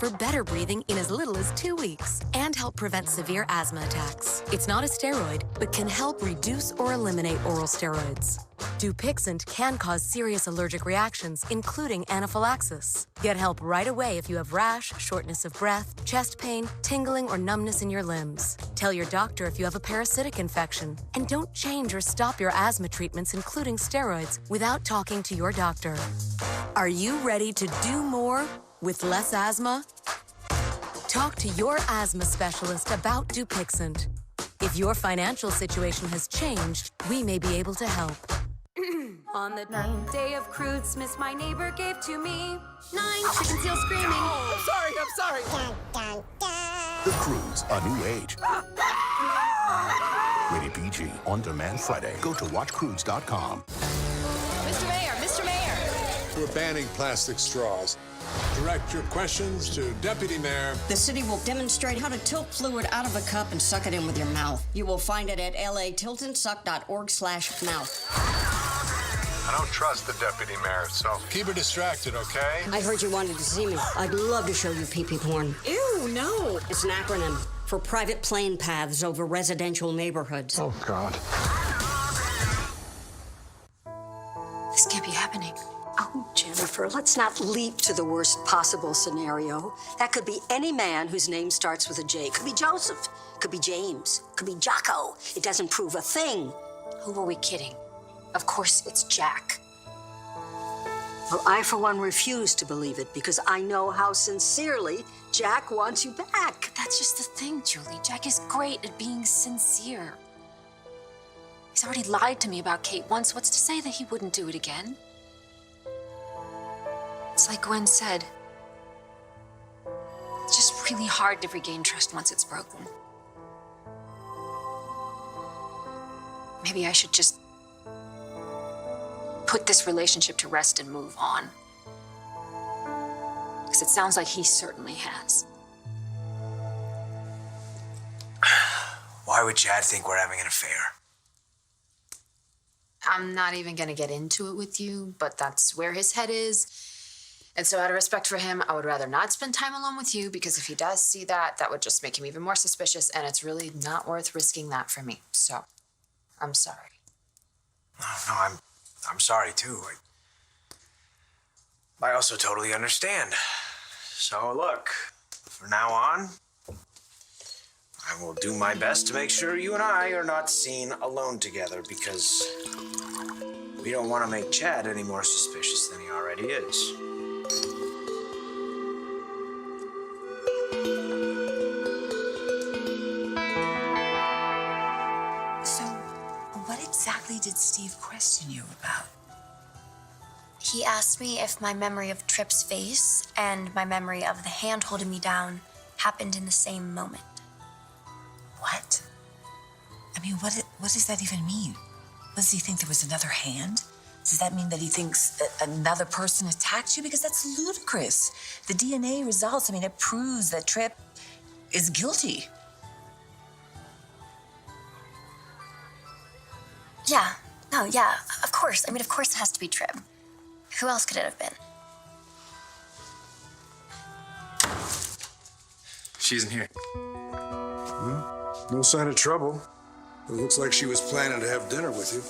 for better breathing in as little as 2 weeks and help prevent severe asthma attacks. It's not a steroid, but can help reduce or eliminate oral steroids. Dupixent can cause serious allergic reactions, including anaphylaxis. Get help right away if you have rash, shortness of breath, chest pain, tingling, or numbness in your limbs. Tell your doctor if you have a parasitic infection. And don't change or stop your asthma treatments, including steroids, without talking to your doctor. Are you ready to do more with less asthma? Talk to your asthma specialist about Dupixent. If your financial situation has changed, we may be able to help. On the 9th day of Crudemas, my neighbor gave to me 9 chicken seal screaming. Oh, I'm sorry. The Crudes, a new age. Rated PG, on demand Friday. Go to watchcrudes.com. Mr. Mayor. We're banning plastic straws. Direct your questions to Deputy Mayor. The city will demonstrate how to tilt fluid out of a cup and suck it in with your mouth. You will find it at latiltandsuck.org/mouth. I don't trust the Deputy Mayor, so keep her distracted, okay? I heard you wanted to see me. I'd love to show you pee-pee porn. Ew, no. It's an acronym for private plane paths over residential neighborhoods. Oh, God. This can't be happening. Oh, Jennifer, let's not leap to the worst possible scenario. That could be any man whose name starts with a J. Could be Joseph, could be James, could be Jocko. It doesn't prove a thing. Who are we kidding? Of course it's Jack. Well, I, for one, refuse to believe it because I know how sincerely Jack wants you back. That's just the thing, Julie. Jack is great at being sincere. He's already lied to me about Kate once. What's to say that he wouldn't do it again? It's like Gwen said. It's just really hard to regain trust once it's broken. Maybe I should just put this relationship to rest and move on. Because it sounds like he certainly has. Why would Chad think we're having an affair? I'm not even gonna get into it with you, but that's where his head is. And so out of respect for him, I would rather not spend time alone with you because if he does see that, that would just make him even more suspicious and it's really not worth risking that for me. So, I'm sorry. No, I'm sorry too. I also totally understand. So look, from now on, I will do my best to make sure you and I are not seen alone together because we don't want to make Chad any more suspicious than he already is. So, what exactly did Steve question you about? He asked me if my memory of Tripp's face and my memory of the hand holding me down happened in the same moment. What? I mean, what does that even mean? Does he think there was another hand? Does that mean that he thinks another person attacked you? Because that's ludicrous. The DNA results, I mean, it proves that Tripp is guilty. Yeah, of course. I mean, of course it has to be Tripp. Who else could it have been? She isn't here. No sign of trouble. It looks like she was planning to have dinner with you.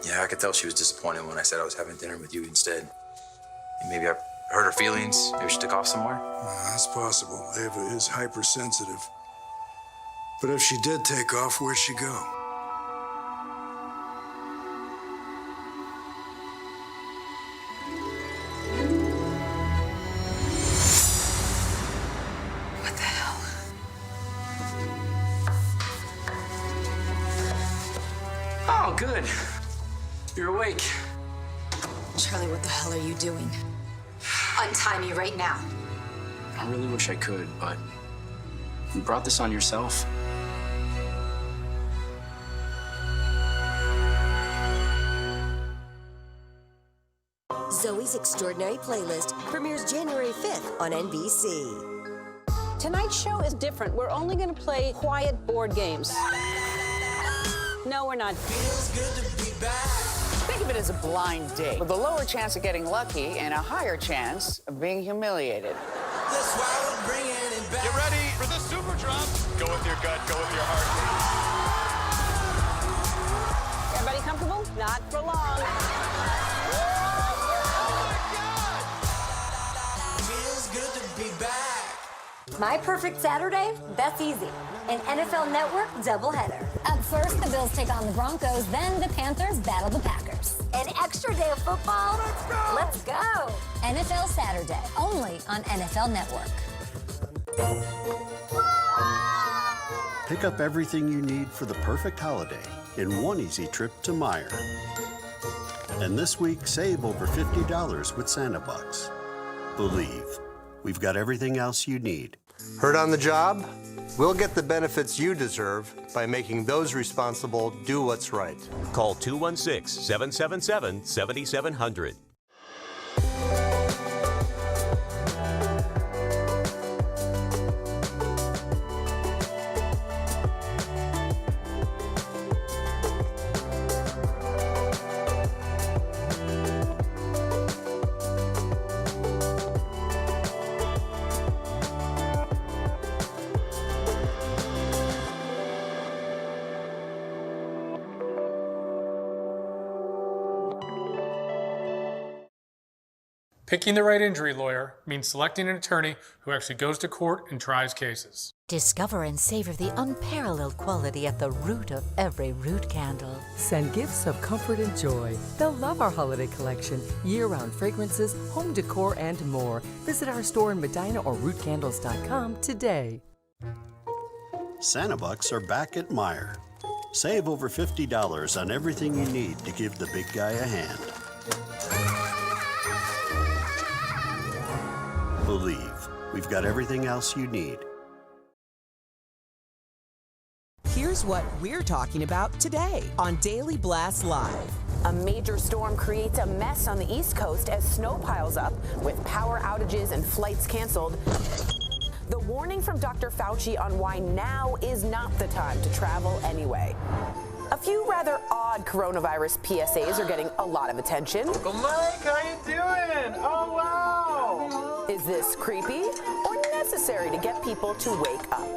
Yeah, I could tell she was disappointed when I said I was having dinner with you instead. Maybe I hurt her feelings. Maybe she took off somewhere. That's possible. Ava is hypersensitive. But if she did take off, where'd she go? What the hell? Oh, good. You're awake. Charlie, what the hell are you doing? Untie me right now. I really wish I could, but you brought this on yourself. Zoe's Extraordinary Playlist premieres January 5th on NBC. Tonight's show is different. We're only going to play quiet board games. No, we're not. Feels good to be back. Think of it as a blind date with a lower chance of getting lucky and a higher chance of being humiliated. That's why we're bringing it back. Get ready for the super drop. Go with your gut, go with your heart. Everybody comfortable? Not for long. Feels good to be back. My perfect Saturday? That's easy. An NFL Network doubleheader. Up first, the Bills take on the Broncos, then the Panthers battle the Packers. An extra day of football? Let's go! NFL Saturday, only on NFL Network. Pick up everything you need for the perfect holiday in one easy trip to Meijer. And this week, save over $50 with Santa Bucks. Believe, we've got everything else you need. Hurt on the job? We'll get the benefits you deserve by making those responsible do what's right. Call 216-777-7700. Picking the right injury lawyer means selecting an attorney who actually goes to court and tries cases. Discover and savor the unparalleled quality at the root of every root candle. Send gifts of comfort and joy. They'll love our holiday collection, year-round fragrances, home decor, and more. Visit our store in Medina or rootcandles.com today. Santa Bucks are back at Meijer. Save over $50 on everything you need to give the big guy a hand. Believe, we've got everything else you need. Here's what we're talking about today on Daily Blast Live. A major storm creates a mess on the East Coast as snow piles up, with power outages and flights canceled. The warning from Dr. Fauci on why now is not the time to travel anyway. A few rather odd coronavirus PSAs are getting a lot of attention. Uncle Mike, how you doing? Oh, wow. Is this creepy or necessary to get people to wake up?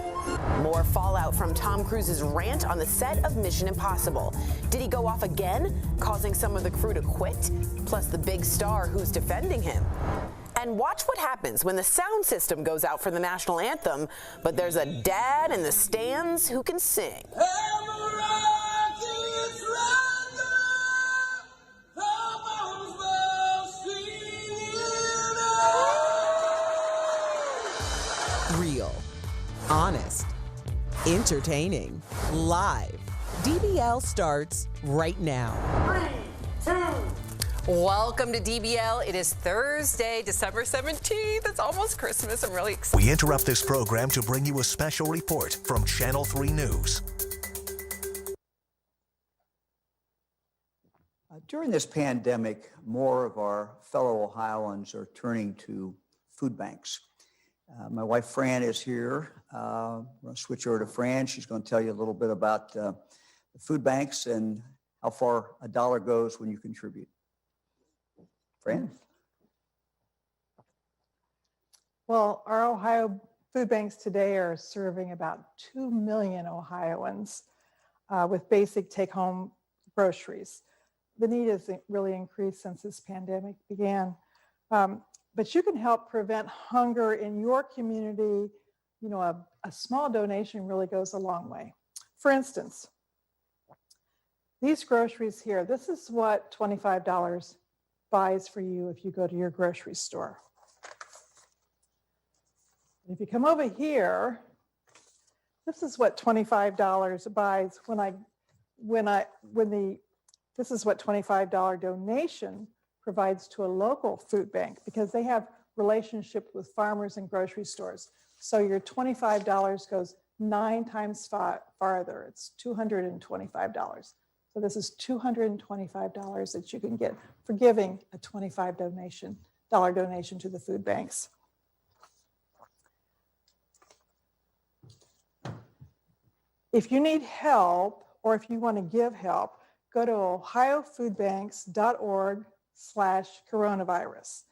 More fallout from Tom Cruise's rant on the set of Mission Impossible. Did he go off again, causing some of the crew to quit? Plus the big star who's defending him. And watch what happens when the sound system goes out for the national anthem, but there's a dad in the stands who can sing. Real, honest, entertaining, live. DBL starts right now. 3, 2. Welcome to DBL. It is Thursday, December 17th. It's almost Christmas. I'm really excited. We interrupt this program to bring you a special report from Channel 3 News. During this pandemic, more of our fellow Ohioans are turning to food banks. My wife, Fran, is here. I'm going to switch over to Fran. She's going to tell you a little bit about the food banks and how far a dollar goes when you contribute. Fran? Well, our Ohio food banks today are serving about 2 million Ohioans with basic take-home groceries. The need has really increased since this pandemic began. But you can help prevent hunger in your community. You know, a small donation really goes a long way. For instance, these groceries here, this is what $25 buys for you if you go to your grocery store. If you come over here, this is what $25 buys this is what $25 donation provides to a local food bank, because they have relationships with farmers and grocery stores. So your $25 goes 9 times farther. It's $225. So this is $225 that you can get for giving a $25 donation to the food banks. If you need help, or if you want to give help, go to ohiofoodbanks.org/coronavirus.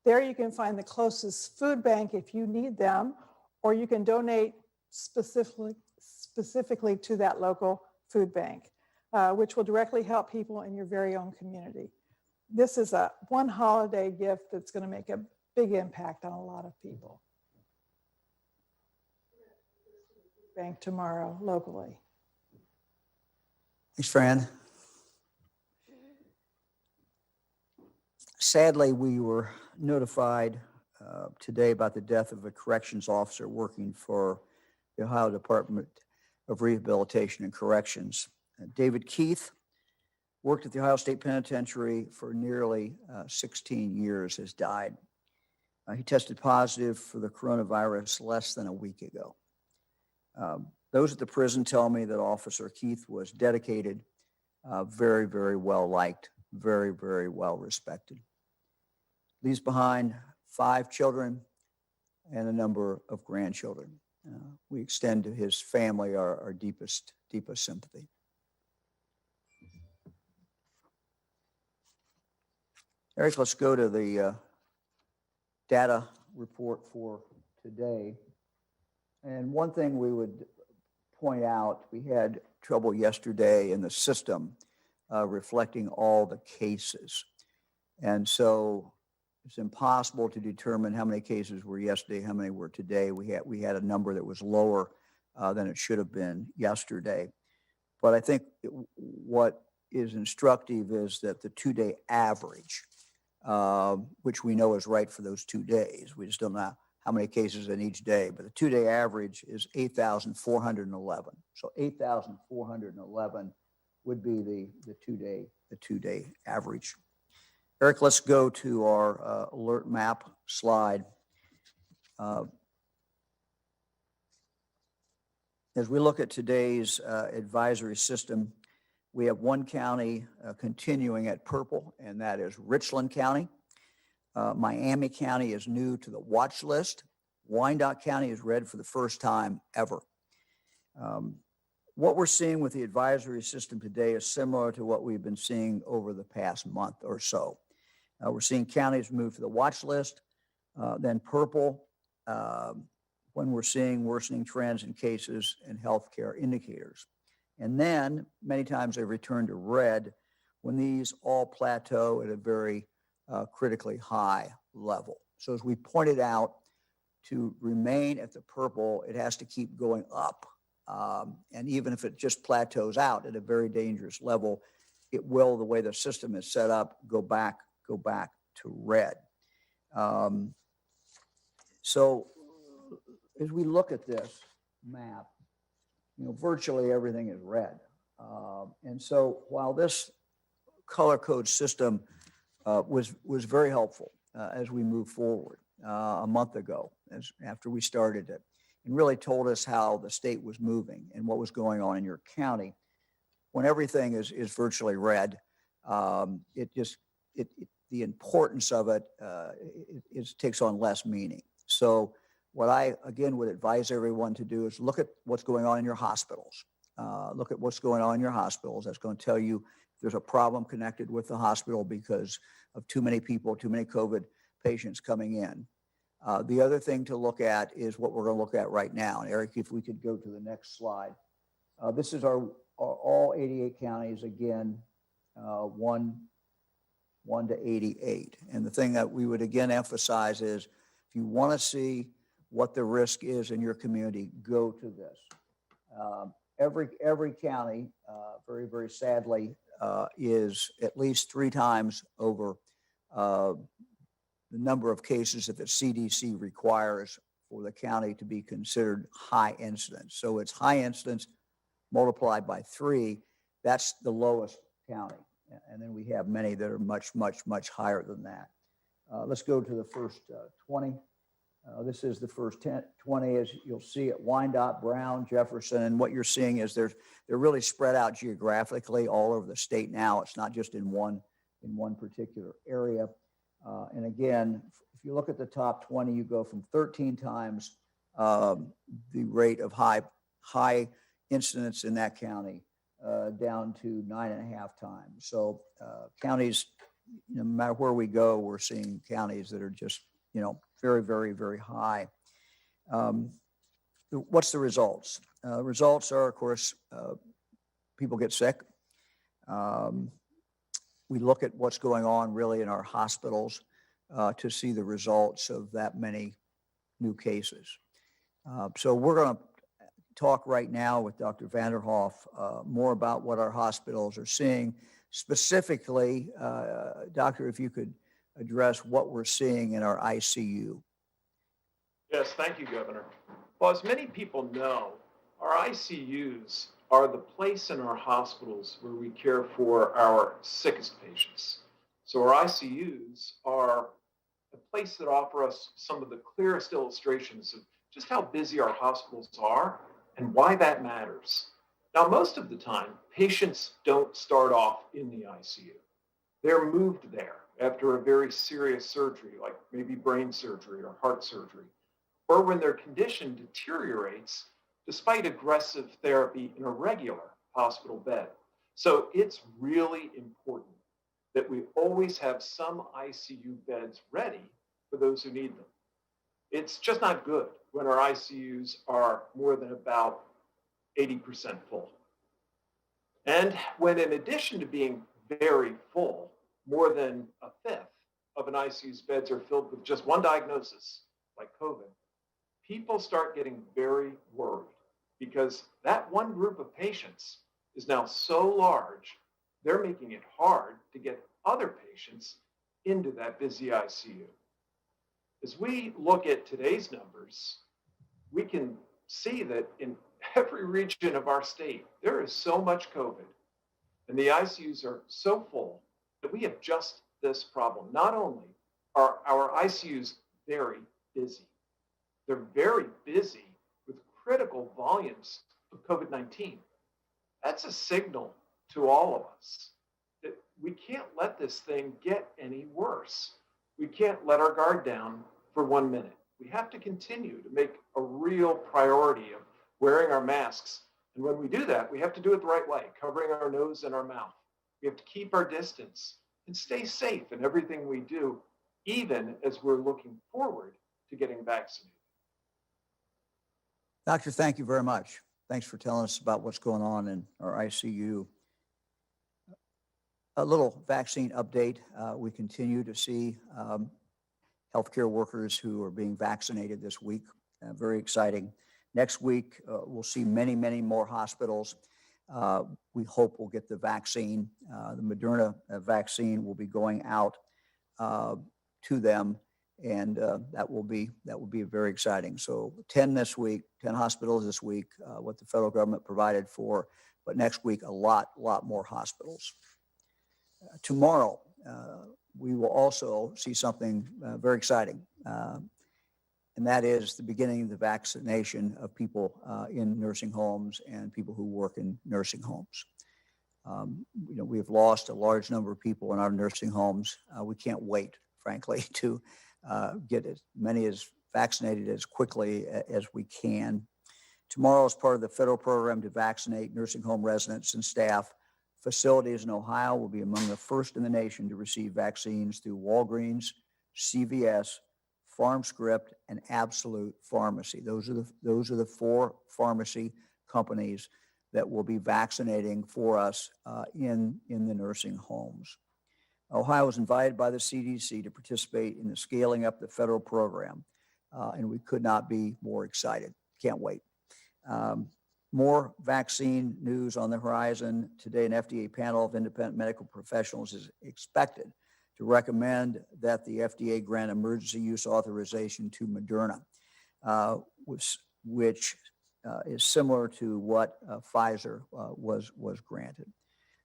There you can find the closest food bank if you need them, or you can donate specifically to that local food bank, which will directly help people in your very own community. This is one holiday gift that's going to make a big impact on a lot of people. Bank tomorrow locally. Thanks, Fran. Sadly, we were notified today about the death of a corrections officer working for the Ohio Department of Rehabilitation and Corrections. David Keith worked at the Ohio State Penitentiary for nearly 16 years, has died. He tested positive for the coronavirus less than a week ago. Those at the prison tell me that Officer Keith was dedicated, very, very well liked, very, very well respected. Leaves behind 5 children and a number of grandchildren. We extend to his family our deepest sympathy. Eric, let's go to the data report for today. And one thing we would point out, we had trouble yesterday in the system reflecting all the cases. And so it's impossible to determine how many cases were yesterday, how many were today. We had a number that was lower than it should have been yesterday. But I think what is instructive is that the 2-day average, which we know is right for those 2 days, we just don't know how many cases in each day, but the 2-day average is 8,411. So 8,411 would be the 2-day average. Eric, let's go to our alert map slide. As we look at today's advisory system, we have one county continuing at purple, and that is Richland County. Miami County is new to the watch list. Wyandotte County is red for the first time ever. What we're seeing with the advisory system today is similar to what we've been seeing over the past month or so. We're seeing counties move to the watch list, then purple, when we're seeing worsening trends in cases and healthcare indicators. And then many times they return to red when these all plateau at a very critically high level. So as we pointed out, to remain at the purple, it has to keep going up. And even if it just plateaus out at a very dangerous level, it will, the way the system is set up, go back to red. So as we look at this map, virtually everything is red. And so while this color code system was very helpful as we move forward a month ago, after we started it, and really told us how the state was moving and what was going on in your county. When everything is virtually red, the importance of it takes on less meaning. So what I, again, would advise everyone to do is look at what's going on in your hospitals. Look at what's going on in your hospitals. That's going to tell you if there's a problem connected with the hospital because of too many people, too many COVID patients coming in. The other thing to look at is what we're going to look at right now. And Eric, if we could go to the next slide. This is our all 88 counties, again, 1 to 88. And the thing that we would again emphasize is if you want to see what the risk is in your community, go to this. Every county, very, very sadly, is at least 3 times over the number of cases that the CDC requires for the county to be considered high incidence. So it's high incidence multiplied by 3. That's the lowest county. And then we have many that are much, much, much higher than that. Let's go to the first 20. This is the first 20, as you'll see at Wyandotte, Brown, Jefferson, and what you're seeing is they're really spread out geographically all over the state now. It's not just in one particular area. And again, if you look at the top 20, you go from 13 times the rate of high incidence in that county down to 9.5 times. So counties no matter where we go, we're seeing counties that are just, very, very, very high. What's the results? Results are, of course, people get sick. We look at what's going on really in our hospitals to see the results of that many new cases. So we're going to talk right now with Dr. Vanderhoff more about what our hospitals are seeing. Specifically, Doctor, if you could address what we're seeing in our ICU. Yes, thank you, Governor. Well, as many people know, our ICUs are the place in our hospitals where we care for our sickest patients. So our ICUs are a place that offer us some of the clearest illustrations of just how busy our hospitals are and why that matters. Now, most of the time, patients don't start off in the ICU. They're moved there after a very serious surgery, like maybe brain surgery or heart surgery, or when their condition deteriorates despite aggressive therapy in a regular hospital bed. So it's really important that we always have some ICU beds ready for those who need them. It's just not good when our ICUs are more than about 80% full. And when, in addition to being very full, more than a fifth of an ICU's beds are filled with just one diagnosis, like COVID, people start getting very worried because that one group of patients is now so large, they're making it hard to get other patients into that busy ICU. As we look at today's numbers, we can see that in every region of our state, there is so much COVID, and the ICUs are so full that we have just this problem. Not only are our ICUs very busy, they're very busy with critical volumes of COVID-19. That's a signal to all of us that we can't let this thing get any worse. We can't let our guard down for 1 minute. We have to continue to make a real priority of wearing our masks. And when we do that, we have to do it the right way, covering our nose and our mouth. We have to keep our distance and stay safe in everything we do, even as we're looking forward to getting vaccinated. Doctor, thank you very much. Thanks for telling us about what's going on in our ICU. A little vaccine update. We continue to see healthcare workers who are being vaccinated this week. Very exciting. Next week, we'll see many, many more hospitals. We hope we'll get the vaccine. The Moderna vaccine will be going out to them, and that will be very exciting. So 10 this week, 10 hospitals this week, what the federal government provided for, but next week, a lot more hospitals. Tomorrow, we will also see something very exciting, and that is the beginning of the vaccination of people in nursing homes and people who work in nursing homes. We have lost a large number of people in our nursing homes. We can't wait, frankly, to get as many as vaccinated as quickly as we can. Tomorrow, as part of the federal program to vaccinate nursing home residents and staff, facilities in Ohio will be among the first in the nation to receive vaccines through Walgreens, CVS, PharmScript, and Absolute Pharmacy. Those are the four pharmacy companies that will be vaccinating for us in the nursing homes. Ohio was invited by the CDC to participate in the scaling up the federal program, and we could not be more excited. Can't wait. More vaccine news on the horizon. Today, an FDA panel of independent medical professionals is expected to recommend that the FDA grant emergency use authorization to Moderna, which is similar to what Pfizer was granted.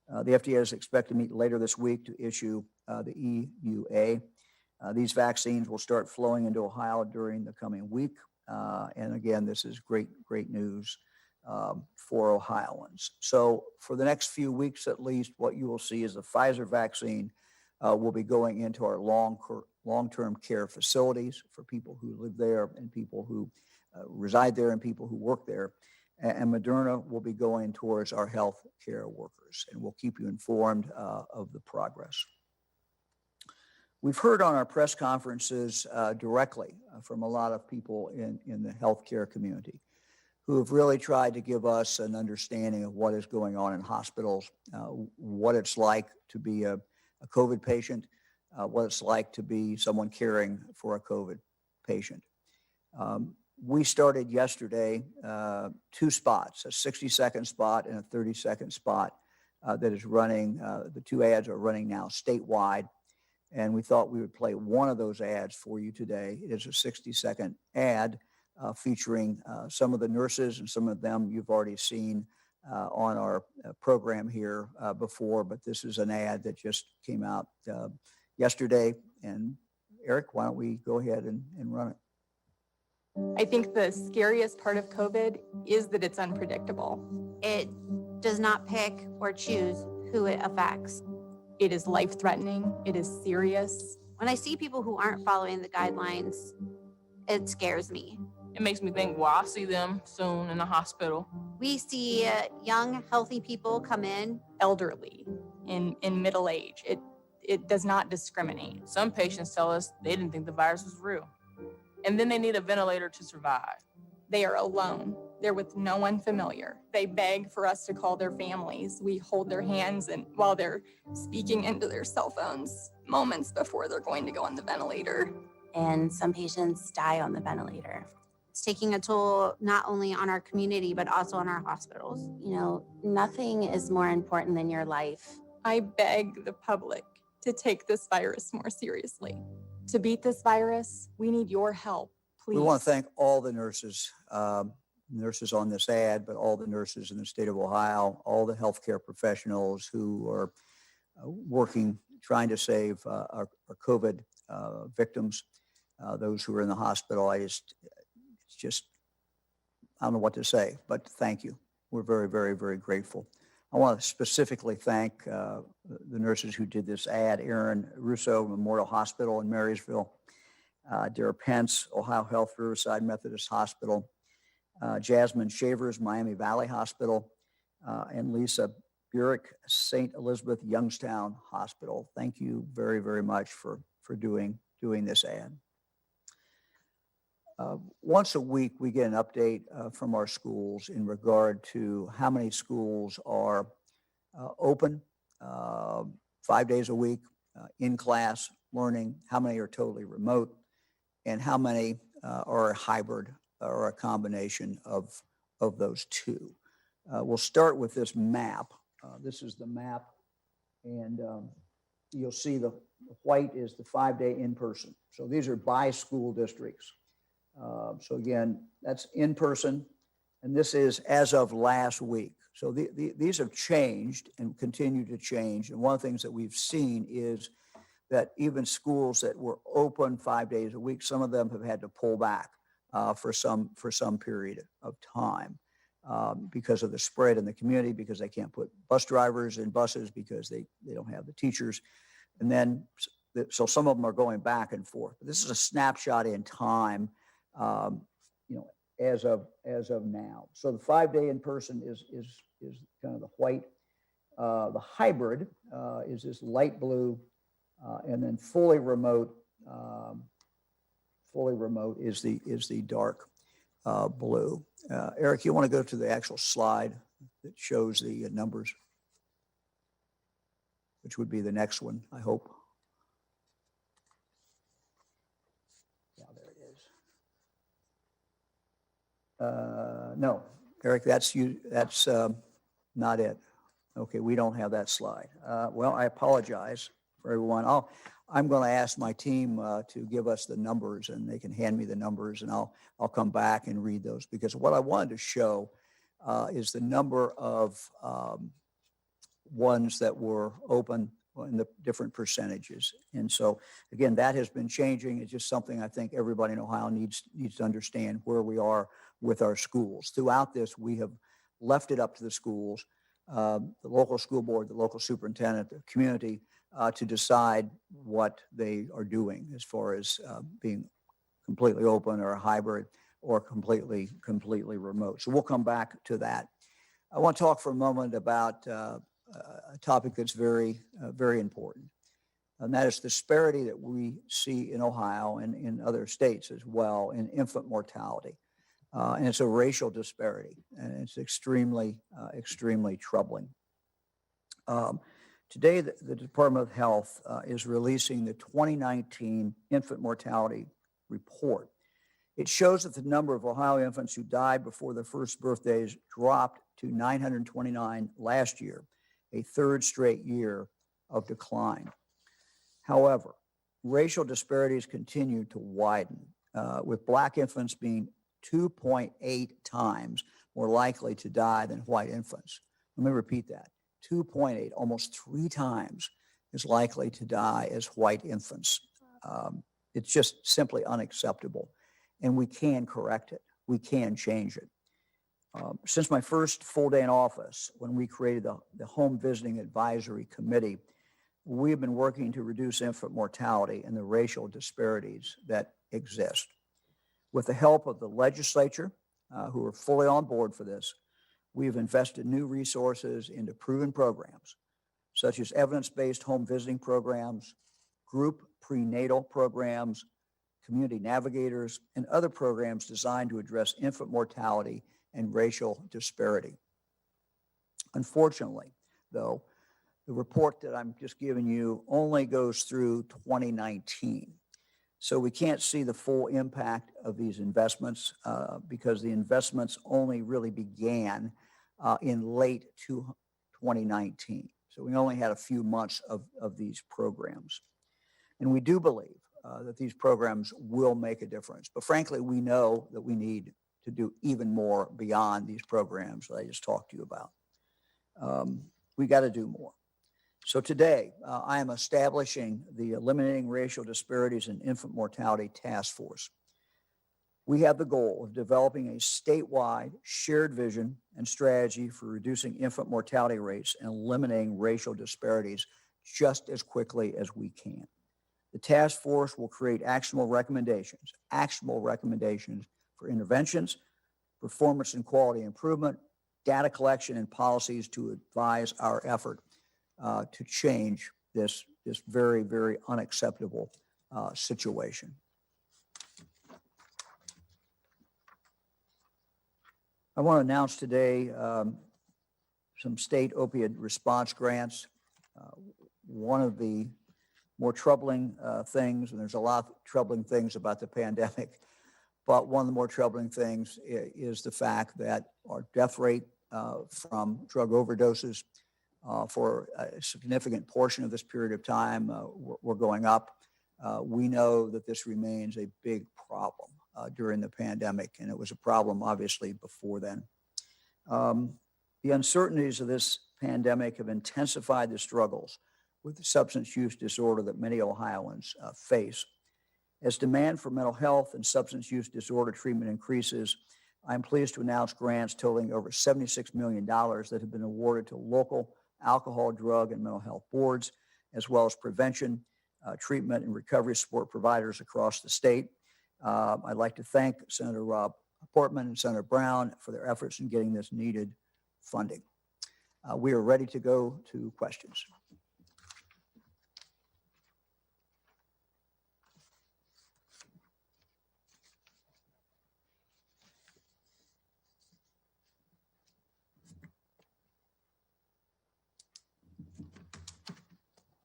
The FDA is expected to meet later this week to issue the EUA. These vaccines will start flowing into Ohio during the coming week. And again, this is great news for Ohioans. So for the next few weeks at least, what you will see is the Pfizer vaccine will be going into our long-term care facilities for people who live there and people who reside there and people who work there. And Moderna will be going towards our health care workers, and we'll keep you informed of the progress. We've heard on our press conferences directly from a lot of people in the healthcare community who have really tried to give us an understanding of what is going on in hospitals, what it's like to be a COVID patient, what it's like to be someone caring for a COVID patient. We started yesterday 2 spots, a 60-second spot and a 30-second spot that is running. The 2 ads are running now statewide, and we thought we would play one of those ads for you today. It is a 60-second ad featuring some of the nurses, and some of them you've already seen on our program here before, but this is an ad that just came out yesterday. And Eric, why don't we go ahead and run it? I think the scariest part of COVID is that it's unpredictable. It does not pick or choose who it affects. It is life-threatening. It is serious. When I see people who aren't following the guidelines, it scares me. It makes me think, well, I'll see them soon in the hospital. We see young, healthy people come in. Elderly, in middle age. It does not discriminate. Some patients tell us they didn't think the virus was real. And then they need a ventilator to survive. They are alone. They're with no one familiar. They beg for us to call their families. We hold their hands and while they're speaking into their cell phones moments before they're going to go on the ventilator. And some patients die on the ventilator. It's taking a toll not only on our community, but also on our hospitals. You know, nothing is more important than your life. I beg the public to take this virus more seriously. To beat this virus, we need your help, please. We want to thank all the nurses, nurses on this ad, but all the nurses in the state of Ohio, all the healthcare professionals who are working, trying to save our COVID victims, those who are in the hospital. I don't know what to say, but thank you. We're very, very, very grateful. I want to specifically thank the nurses who did this ad: Erin Russo, Memorial Hospital in Marysville, Dara Pence, Ohio Health Riverside Methodist Hospital, Jasmine Shavers, Miami Valley Hospital, and Lisa Burek, St. Elizabeth Youngstown Hospital. Thank you very, very much for doing this ad. Once a week, we get an update from our schools in regard to how many schools are open 5 days a week, in class learning, how many are totally remote, and how many are a hybrid or a combination of those two. We'll start with this map. This is the map, and you'll see the white is the 5-day in-person. So these are by school districts. So again, that's in person, and this is as of last week. So these have changed and continue to change. And one of the things that we've seen is that even schools that were open 5 days a week, some of them have had to pull back for some period of time because of the spread in the community, because they can't put bus drivers in buses because they don't have the teachers. And then, so some of them are going back and forth. But this is a snapshot in time. As of now. So the 5-day in person is kind of the white. The hybrid is this light blue, and then fully remote is the dark blue. Eric, you want to go to the actual slide that shows the numbers, which would be the next one, I hope. No, Eric, that's not it. Okay, we don't have that slide. Well, I apologize for everyone. I'm going to ask my team to give us the numbers, and they can hand me the numbers, and I'll come back and read those, because what I wanted to show is the number of ones that were open in the different percentages. And so again, that has been changing. It's just something I think everybody in Ohio needs to understand where we are with our schools. Throughout this, we have left it up to the schools, the local school board, the local superintendent, the community, to decide what they are doing as far as being completely open or a hybrid or completely remote. So we'll come back to that. I want to talk for a moment about a topic that's very, very important. And that is the disparity that we see in Ohio and in other states as well in infant mortality. And it's a racial disparity, and it's extremely troubling. Today, the Department of Health is releasing the 2019 infant mortality report. It shows that the number of Ohio infants who died before their first birthdays dropped to 929 last year, a third straight year of decline. However, racial disparities continue to widen, with Black infants being 2.8 times more likely to die than white infants. Let me repeat that. 2.8, almost 3 times as likely to die as white infants. It's just simply unacceptable. And we can correct it. We can change it. Since my first full day in office, when we created the Home Visiting Advisory Committee, we have been working to reduce infant mortality and the racial disparities that exist. With the help of the legislature, who are fully on board for this, we have invested new resources into proven programs, such as evidence-based home visiting programs, group prenatal programs, community navigators, and other programs designed to address infant mortality and racial disparity. Unfortunately, though, the report that I'm just giving you only goes through 2019. So we can't see the full impact of these investments because the investments only really began in late 2019. So we only had a few months of these programs. And we do believe that these programs will make a difference. But frankly, we know that we need to do even more beyond these programs that I just talked to you about. We got to do more. So today, I am establishing the Eliminating Racial Disparities in Infant Mortality Task Force. We have the goal of developing a statewide shared vision and strategy for reducing infant mortality rates and eliminating racial disparities just as quickly as we can. The task force will create actionable recommendations for interventions, performance and quality improvement, data collection, and policies to advise our effort to change this very, very unacceptable situation. I want to announce today some state opioid response grants. One of the more troubling things, and there's a lot of troubling things about the pandemic, but one of the more troubling things is the fact that our death rate from drug overdoses for a significant portion of this period of time were going up. We know that this remains a big problem during the pandemic, and it was a problem obviously before then. The uncertainties of this pandemic have intensified the struggles with the substance use disorder that many Ohioans face. As demand for mental health and substance use disorder treatment increases, I'm pleased to announce grants totaling over $76 million that have been awarded to local alcohol, drug, and mental health boards, as well as prevention, treatment, and recovery support providers across the state. I'd like to thank Senator Rob Portman and Senator Brown for their efforts in getting this needed funding. We are ready to go to questions.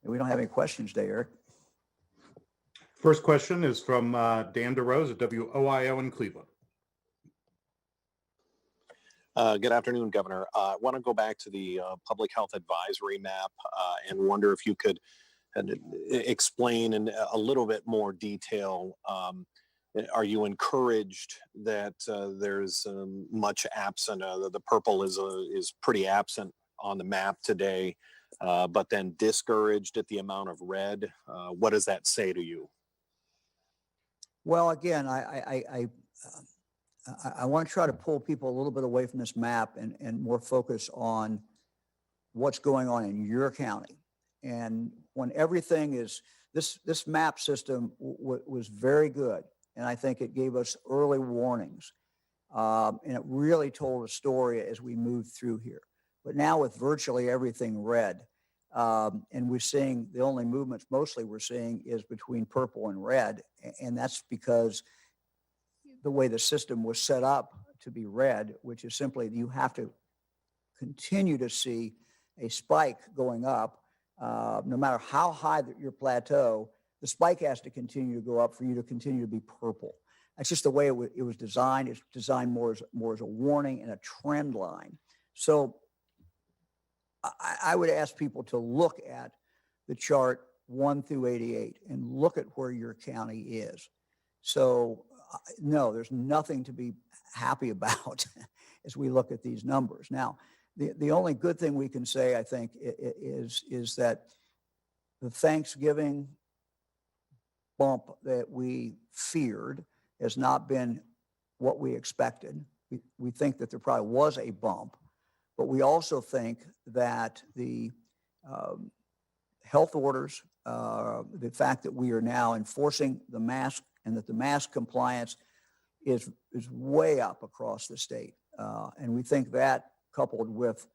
We don't have any questions today, Eric. First question is from Dan DeRose at WOIO in Cleveland. Good afternoon, Governor. I want to go back to the public health advisory map and wonder if you could explain in a little bit more detail. Are you encouraged that there's much absent? The purple is pretty absent on the map today, but then discouraged at the amount of red. What does that say to you? Well, again, I want to try to pull people a little bit away from this map and more focus on what's going on in your county. And when everything is, this map system was very good. And I think it gave us early warnings. And it really told a story as we moved through here. But now with virtually everything red, And we're seeing the only movements mostly we're seeing is between purple and red. And that's because the way the system was set up to be red, which is simply you have to continue to see a spike going up. No matter how high your plateau, the spike has to continue to go up for you to continue to be purple. That's just the way it was designed. It's designed more as a warning and a trend line. So I would ask people to look at the chart 1 through 88 and look at where your county is. So no, there's nothing to be happy about as we look at these numbers. Now, the only good thing we can say, I think, is that the Thanksgiving bump that we feared has not been what we expected. We think that there probably was a bump, but we also think that the health orders, the fact that we are now enforcing the mask and that the mask compliance is way up across the state. And we think that coupled with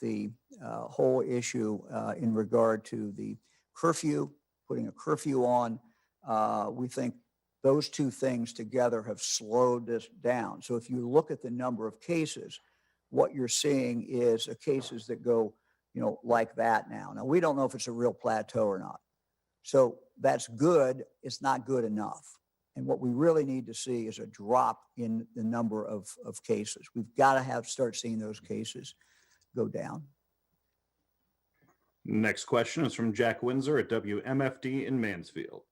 the whole issue in regard to the curfew, putting a curfew on, we think those two things together have slowed this down. So if you look at the number of cases, what you're seeing is cases that go, like that now. Now, we don't know if it's a real plateau or not. So that's good. It's not good enough. And what we really need to see is a drop in the number of cases. We've got to start seeing those cases go down. Next question is from Jack Windsor at WMFD in Mansfield.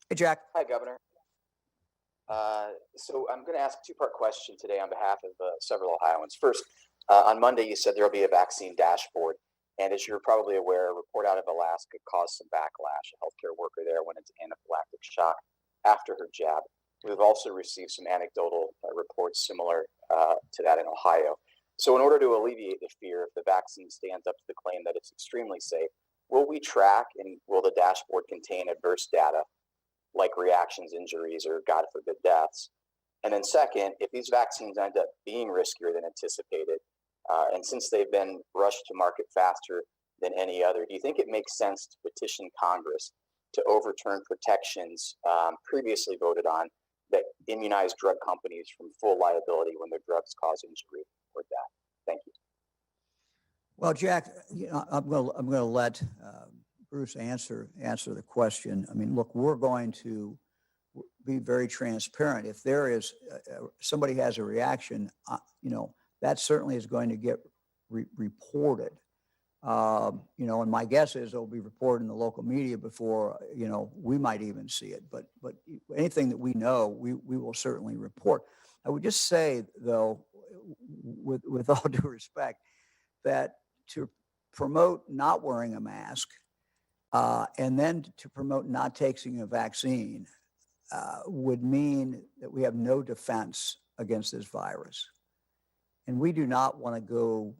Hey, Jack. Hi, Governor. So I'm going to ask a two-part question today on behalf of several Ohioans. First, on Monday, you said there will be a vaccine dashboard. And as you're probably aware, a report out of Alaska caused some backlash. A healthcare worker there went into anaphylactic shock after her jab. We've also received some anecdotal reports similar to that in Ohio. So in order to alleviate the fear, if the vaccine stands up to the claim that it's extremely safe, will we track and will the dashboard contain adverse data like reactions, injuries, or God forbid deaths? And then second, if these vaccines end up being riskier than anticipated, and since they've been rushed to market faster than any other, do you think it makes sense to petition Congress to overturn protections previously voted on that immunize drug companies from full liability when their drugs cause injury or death? Thank you. Well, Jack, I'm going to let Bruce answer the question. I mean, look, we're going to be very transparent. If there is somebody has a reaction, that certainly is going to get reported. And my guess is it'll be reported in the local media before, we might even see it. But anything that we know, we will certainly report. I would just say, though, with all due respect, that to promote not wearing a mask and then to promote not taking a vaccine would mean that we have no defense against this virus. And we do not want to go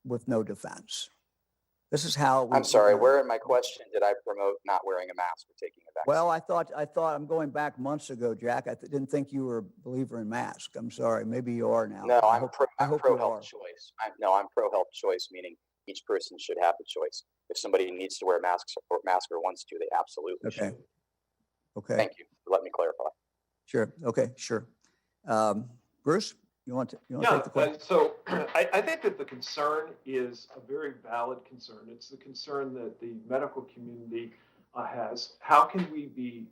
with no defense. This is how I'm sorry, where in my question did I promote not wearing a mask or taking a vaccine? Well, I thought I'm going back months ago, Jack. I didn't think you were a believer in masks. I'm sorry. Maybe you are now. No, I'm pro health choice. I'm pro health choice, meaning each person should have the choice. If somebody needs to wear a mask or wants to, they absolutely should. Okay. Thank you for letting me clarify. Sure. Okay. Sure. Bruce, you want to take the question? So I think that the concern is a very valid concern. It's the concern that the medical community has. How can we be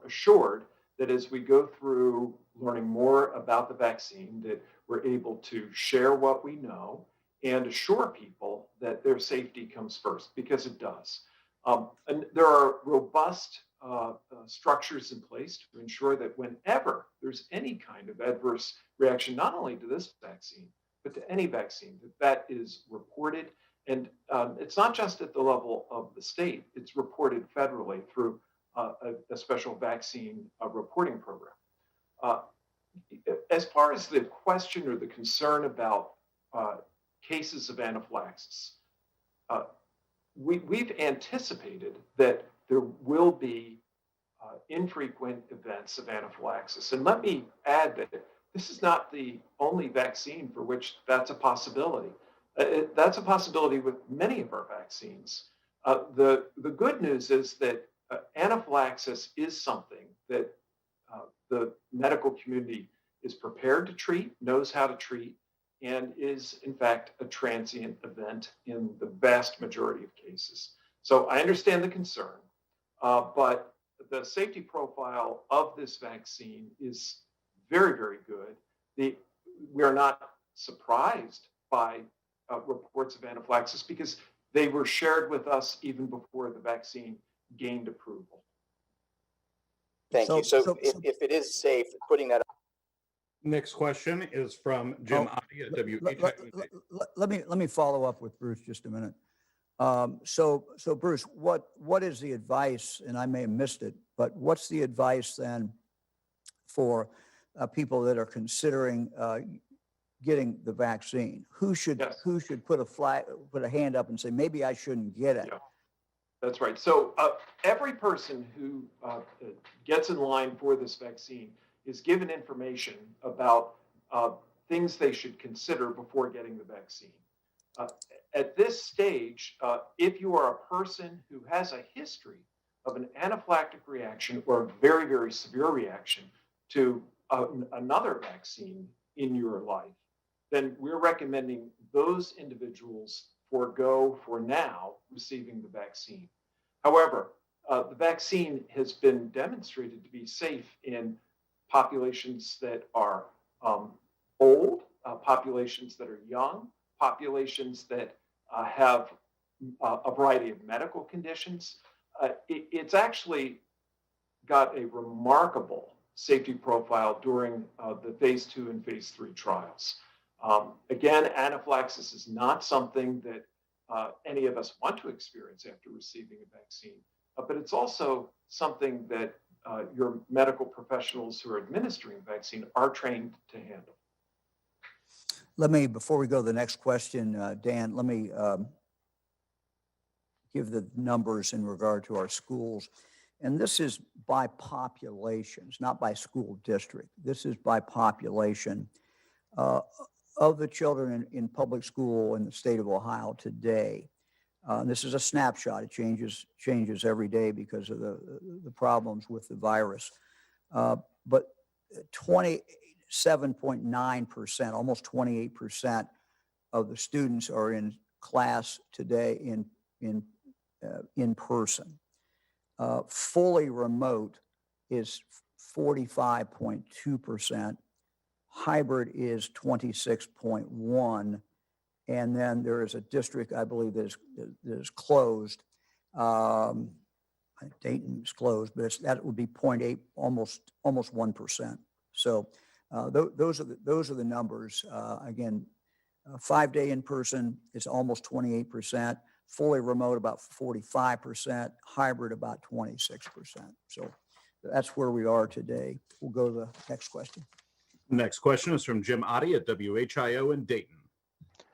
assured that as we go through learning more about the vaccine, that we're able to share what we know and assure people that their safety comes first, because it does. And there are robust structures in place to ensure that whenever there's any kind of adverse reaction, not only to this vaccine, but to any vaccine, that is reported. And it's not just at the level of the state, it's reported federally through a special vaccine reporting program. As far as the question or the concern about cases of anaphylaxis, we've anticipated that there will be infrequent events of anaphylaxis. And let me add that this is not the only vaccine for which that's a possibility. That's a possibility with many of our vaccines. The good news is that anaphylaxis is something that the medical community is prepared to treat, knows how to treat, and is in fact a transient event in the vast majority of cases. So I understand the concern, but the safety profile of this vaccine is very, very good. We are not surprised by reports of anaphylaxis because they were shared with us even before the vaccine gained approval. Thank you. So if it is safe, putting that. Next question is from Jim Otti at WHIO. Let me follow up with Bruce just a minute. So Bruce, what is the advice? And I may have missed it, but what's the advice then for people that are considering getting the vaccine? Who should put a hand up and say maybe I shouldn't get it? Yeah, that's right. So every person who gets in line for this vaccine is given information about things they should consider before getting the vaccine. At this stage, if you are a person who has a history of an anaphylactic reaction or a very, very severe reaction to another vaccine in your life, then we're recommending those individuals forego for now receiving the vaccine. However, the vaccine has been demonstrated to be safe in populations that are old, populations that are young, populations that have a variety of medical conditions. It's actually got a remarkable safety profile during the phase 2 and phase 3 trials. Again, anaphylaxis is not something that any of us want to experience after receiving a vaccine, but it's also something that your medical professionals who are administering the vaccine are trained to handle. Let me, before we go to the next question, Dan, let me give the numbers in regard to our schools. And this is by populations, not by school district. This is by population. Of the children in public school in the state of Ohio today, this is a snapshot. It changes every day because of the problems with the virus. But 27.9%, almost 28% of the students are in class today in person. Fully remote is 45.2%. Hybrid is 26.1%. And then there is a district, I believe, that is closed. Dayton is closed, but that would be 0.8, almost 1%. So those are the numbers. Again, 5-day in person is almost 28%. Fully remote about 45%. Hybrid about 26%. So that's where we are today. We'll go to the next question. Next question is from Jim Otti at WHIO in Dayton.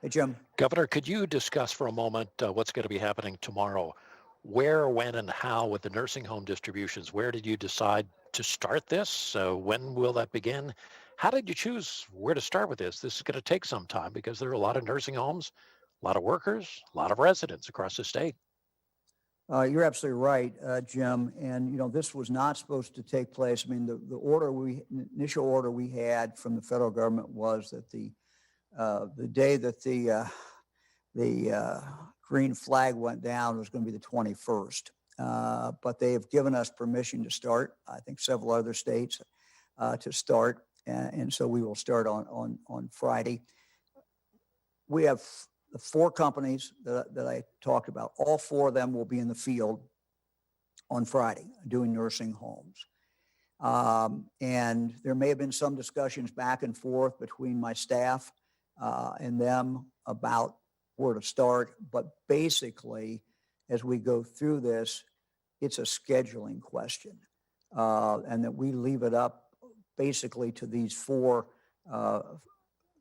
Hey, Jim. Governor, could you discuss for a moment what's going to be happening tomorrow? Where, when, and how with the nursing home distributions? Where did you decide to start this? When will that begin? How did you choose where to start with this? This is going to take some time because there are a lot of nursing homes, a lot of workers, a lot of residents across the state. You're absolutely right, Jim. And, this was not supposed to take place. I mean, the initial order we had from the federal government was that the day that the green flag went down was going to be the 21st. But they have given us permission to start. I think several other states to start. And so we will start on Friday. We have the 4 companies that I talked about. All 4 of them will be in the field on Friday doing nursing homes. And there may have been some discussions back and forth between my staff and them about where to start. But basically, as we go through this, it's a scheduling question. And that we leave it up basically to these 4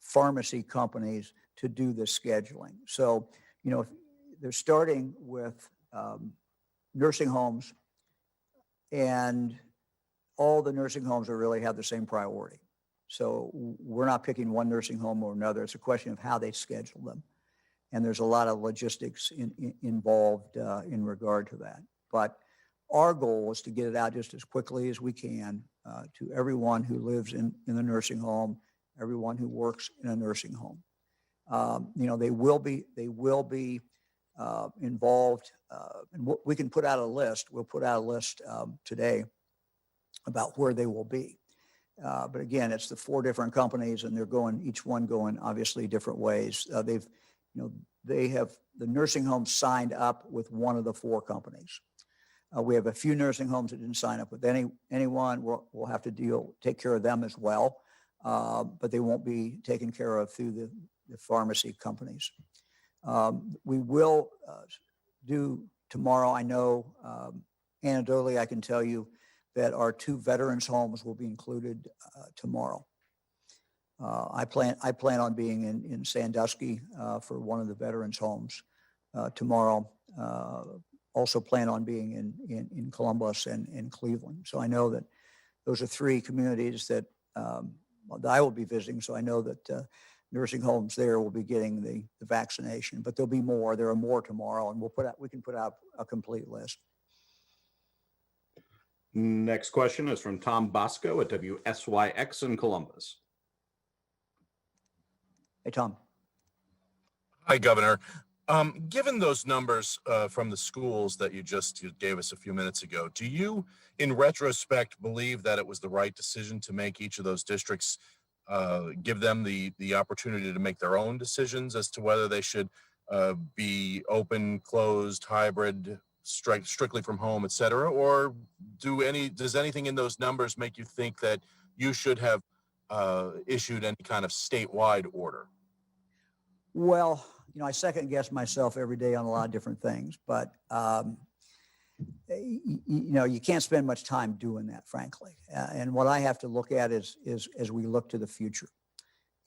pharmacy companies to do the scheduling. So, they're starting with nursing homes, and all the nursing homes really have the same priority. So we're not picking one nursing home or another. It's a question of how they schedule them. and there's a lot of logistics involved in regard to that. But our goal is to get it out just as quickly as we can to everyone who lives in a nursing home, everyone who works in a nursing home. They will be involved, and we can put out a list. We'll put out a list today about where they will be. But again, it's the 4 different companies, and they're going, each one going obviously different ways. They have the nursing homes signed up with one of the 4 companies. We have a few nursing homes that didn't sign up with anyone. We'll have to take care of them as well, but they won't be taken care of through the pharmacy companies. We will do tomorrow. I know anecdotally, I can tell you that our 2 veterans homes will be included tomorrow. I plan on being in Sandusky for one of the veterans homes tomorrow. Also plan on being in Columbus and in Cleveland. So I know that those are 3 communities that I will be visiting. So I know that nursing homes there will be getting the vaccination, but there'll be more. There are more tomorrow, and we can put out a complete list. Next question is from Tom Bosco at WSYX in Columbus. Hey, Tom. Hi, Governor. Given those numbers from the schools that you gave us a few minutes ago, do you, in retrospect, believe that it was the right decision to make each of those districts, give them the opportunity to make their own decisions as to whether they should be open, closed, hybrid, strictly from home, et cetera? Or does anything in those numbers make you think that you should have issued any kind of statewide order? Well, I second guess myself every day on a lot of different things, but you can't spend much time doing that, frankly. And what I have to look at is as we look to the future,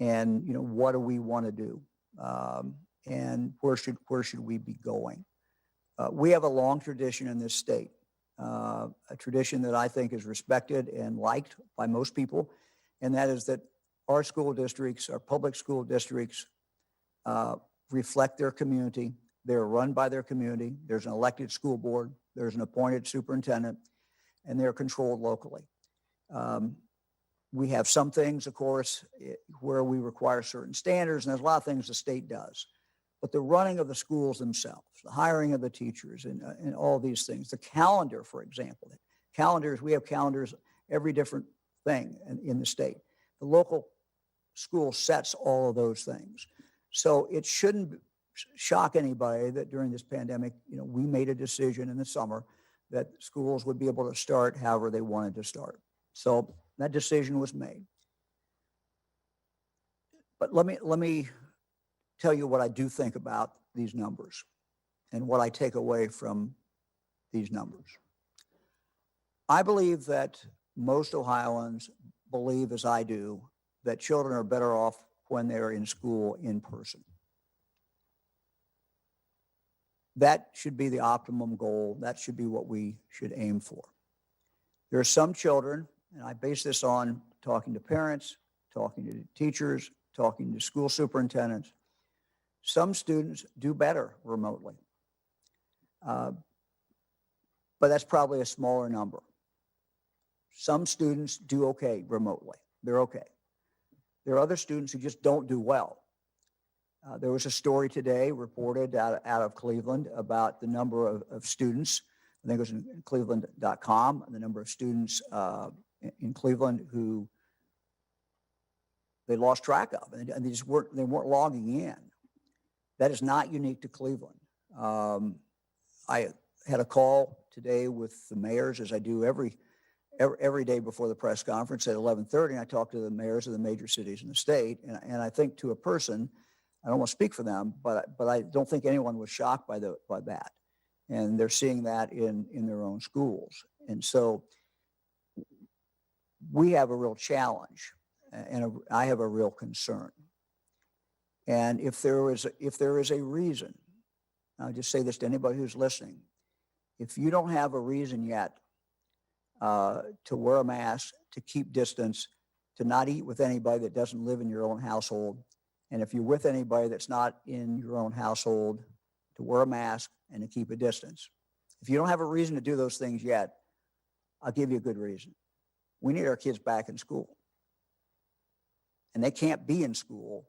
and what do we want to do, and where should we be going? We have a long tradition in this state, a tradition that I think is respected and liked by most people, and that is that our school districts, our public school districts, reflect their community. They're run by their community. There's an elected school board. There's an appointed superintendent, and they're controlled locally. We have some things, of course, where we require certain standards, and there's a lot of things the state does. But the running of the schools themselves, the hiring of the teachers, and all these things, the calendar, for example, we have calendars, every different thing in the state. The local school sets all of those things. So it shouldn't shock anybody that during this pandemic, we made a decision in the summer that schools would be able to start however they wanted to start. So that decision was made. But let me tell you what I do think about these numbers and what I take away from these numbers. I believe that most Ohioans believe, as I do, that children are better off when they're in school in person. That should be the optimum goal. That should be what we should aim for. There are some children, and I base this on talking to parents, talking to teachers, talking to school superintendents. Some students do better remotely, but that's probably a smaller number. Some students do okay remotely. They're okay. There are other students who just don't do well. There was a story today reported out of Cleveland about the number of students, I think it was in cleveland.com, the number of students in Cleveland who they lost track of, and they weren't logging in. That is not unique to Cleveland. I had a call today with the mayors, as I do every day before the press conference at 11:30. I talk to the mayors of the major cities in the state, and I think to a person, I don't want to speak for them, but I don't think anyone was shocked by that, and they're seeing that in their own schools, and so we have a real challenge, and I have a real concern. And if there is a reason, I'll just say this to anybody who's listening: if you don't have a reason yet to wear a mask, to keep distance, to not eat with anybody that doesn't live in your own household, And if you're with anybody that's not in your own household, to wear a mask and to keep a distance. If you don't have a reason to do those things yet, I'll give you a good reason. We need our kids back in school. And they can't be in school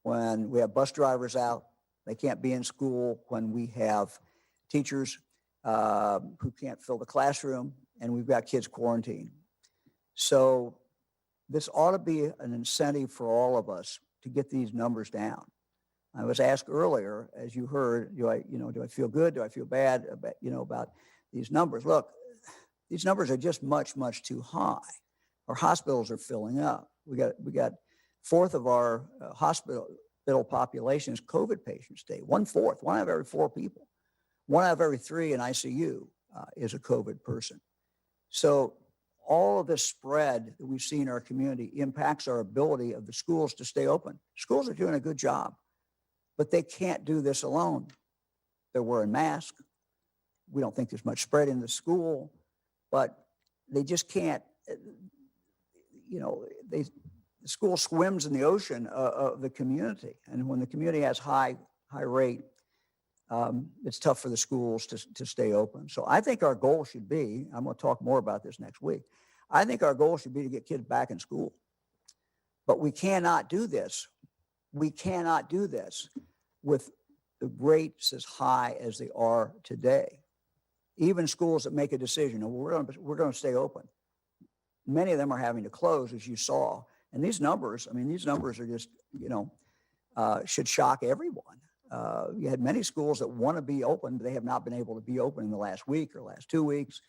when we have bus drivers out. They can't be in school when we have teachers who can't fill the classroom and we've got kids quarantined. So this ought to be an incentive for all of us to get these numbers down. I was asked earlier, as you heard, do I feel good? Do I feel bad about these numbers? Look, these numbers are just much, much too high. Our hospitals are filling up. We got fourth of our hospital population is COVID patients today. 1/4, 1 out of every 4 people. 1 out of every 3 in ICU is a COVID person. So all of this spread that we see in our community impacts our ability of the schools to stay open. Schools are doing a good job, but they can't do this alone. They're wearing masks. We don't think there's much spread in the school, but they just can't, the school swims in the ocean of the community. And when the community has high rate, it's tough for the schools to stay open. So I think our goal should be, I'm going to talk more about this next week. I think our goal should be to get kids back in school. But we cannot do this. We cannot do this with the rates as high as they are today. Even schools that make a decision, we're going to stay open. Many of them are having to close, as you saw. And these numbers are just, should shock everyone. You had many schools that want to be open, but they have not been able to be open in the last week or last 2 weeks,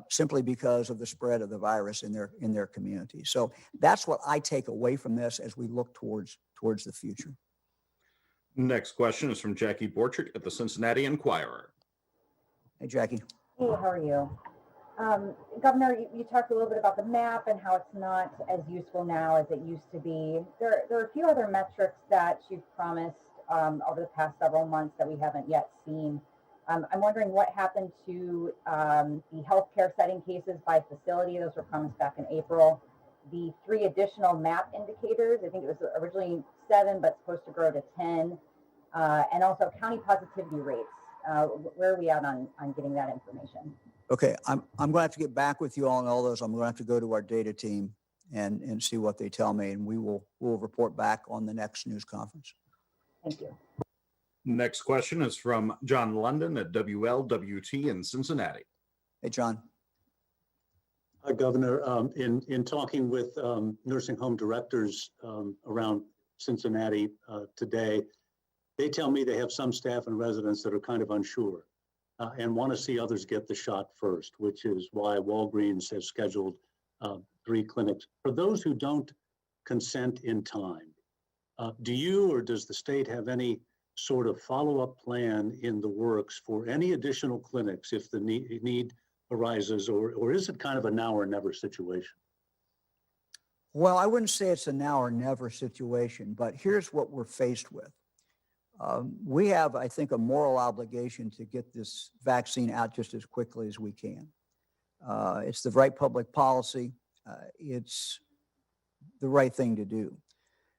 simply because of the spread of the virus in their community. So that's what I take away from this as we look towards the future. Next question is from Jackie Borchert at the Cincinnati Enquirer. Hey, Jackie. Hey, how are you? Governor, you talked a little bit about the map and how it's not as useful now as it used to be. There are a few other metrics that you've promised over the past several months that we haven't yet seen. I'm wondering what happened to the healthcare setting cases by facility. Those were promised back in April. The 3 additional MAP indicators, I think it was originally 7, but supposed to grow to 10. And also county positivity rates. Where are we at on getting that information? Okay, I'm going to have to get back with you on all those. I'm going to have to go to our data team and see what they tell me, and we'll report back on the next news conference. Thank you. Next question is from John London at WLWT in Cincinnati. Hey, John. Hi, Governor. In talking with nursing home directors around Cincinnati today, they tell me they have some staff and residents that are kind of unsure and want to see others get the shot first, which is why Walgreens has scheduled 3 clinics. For those who don't consent in time, do you or does the state have any sort of follow-up plan in the works for any additional clinics if the need arises, or is it kind of a now or never situation? Well, I wouldn't say it's a now or never situation, but here's what we're faced with. We have, I think, a moral obligation to get this vaccine out just as quickly as we can. It's the right public policy. It's the right thing to do.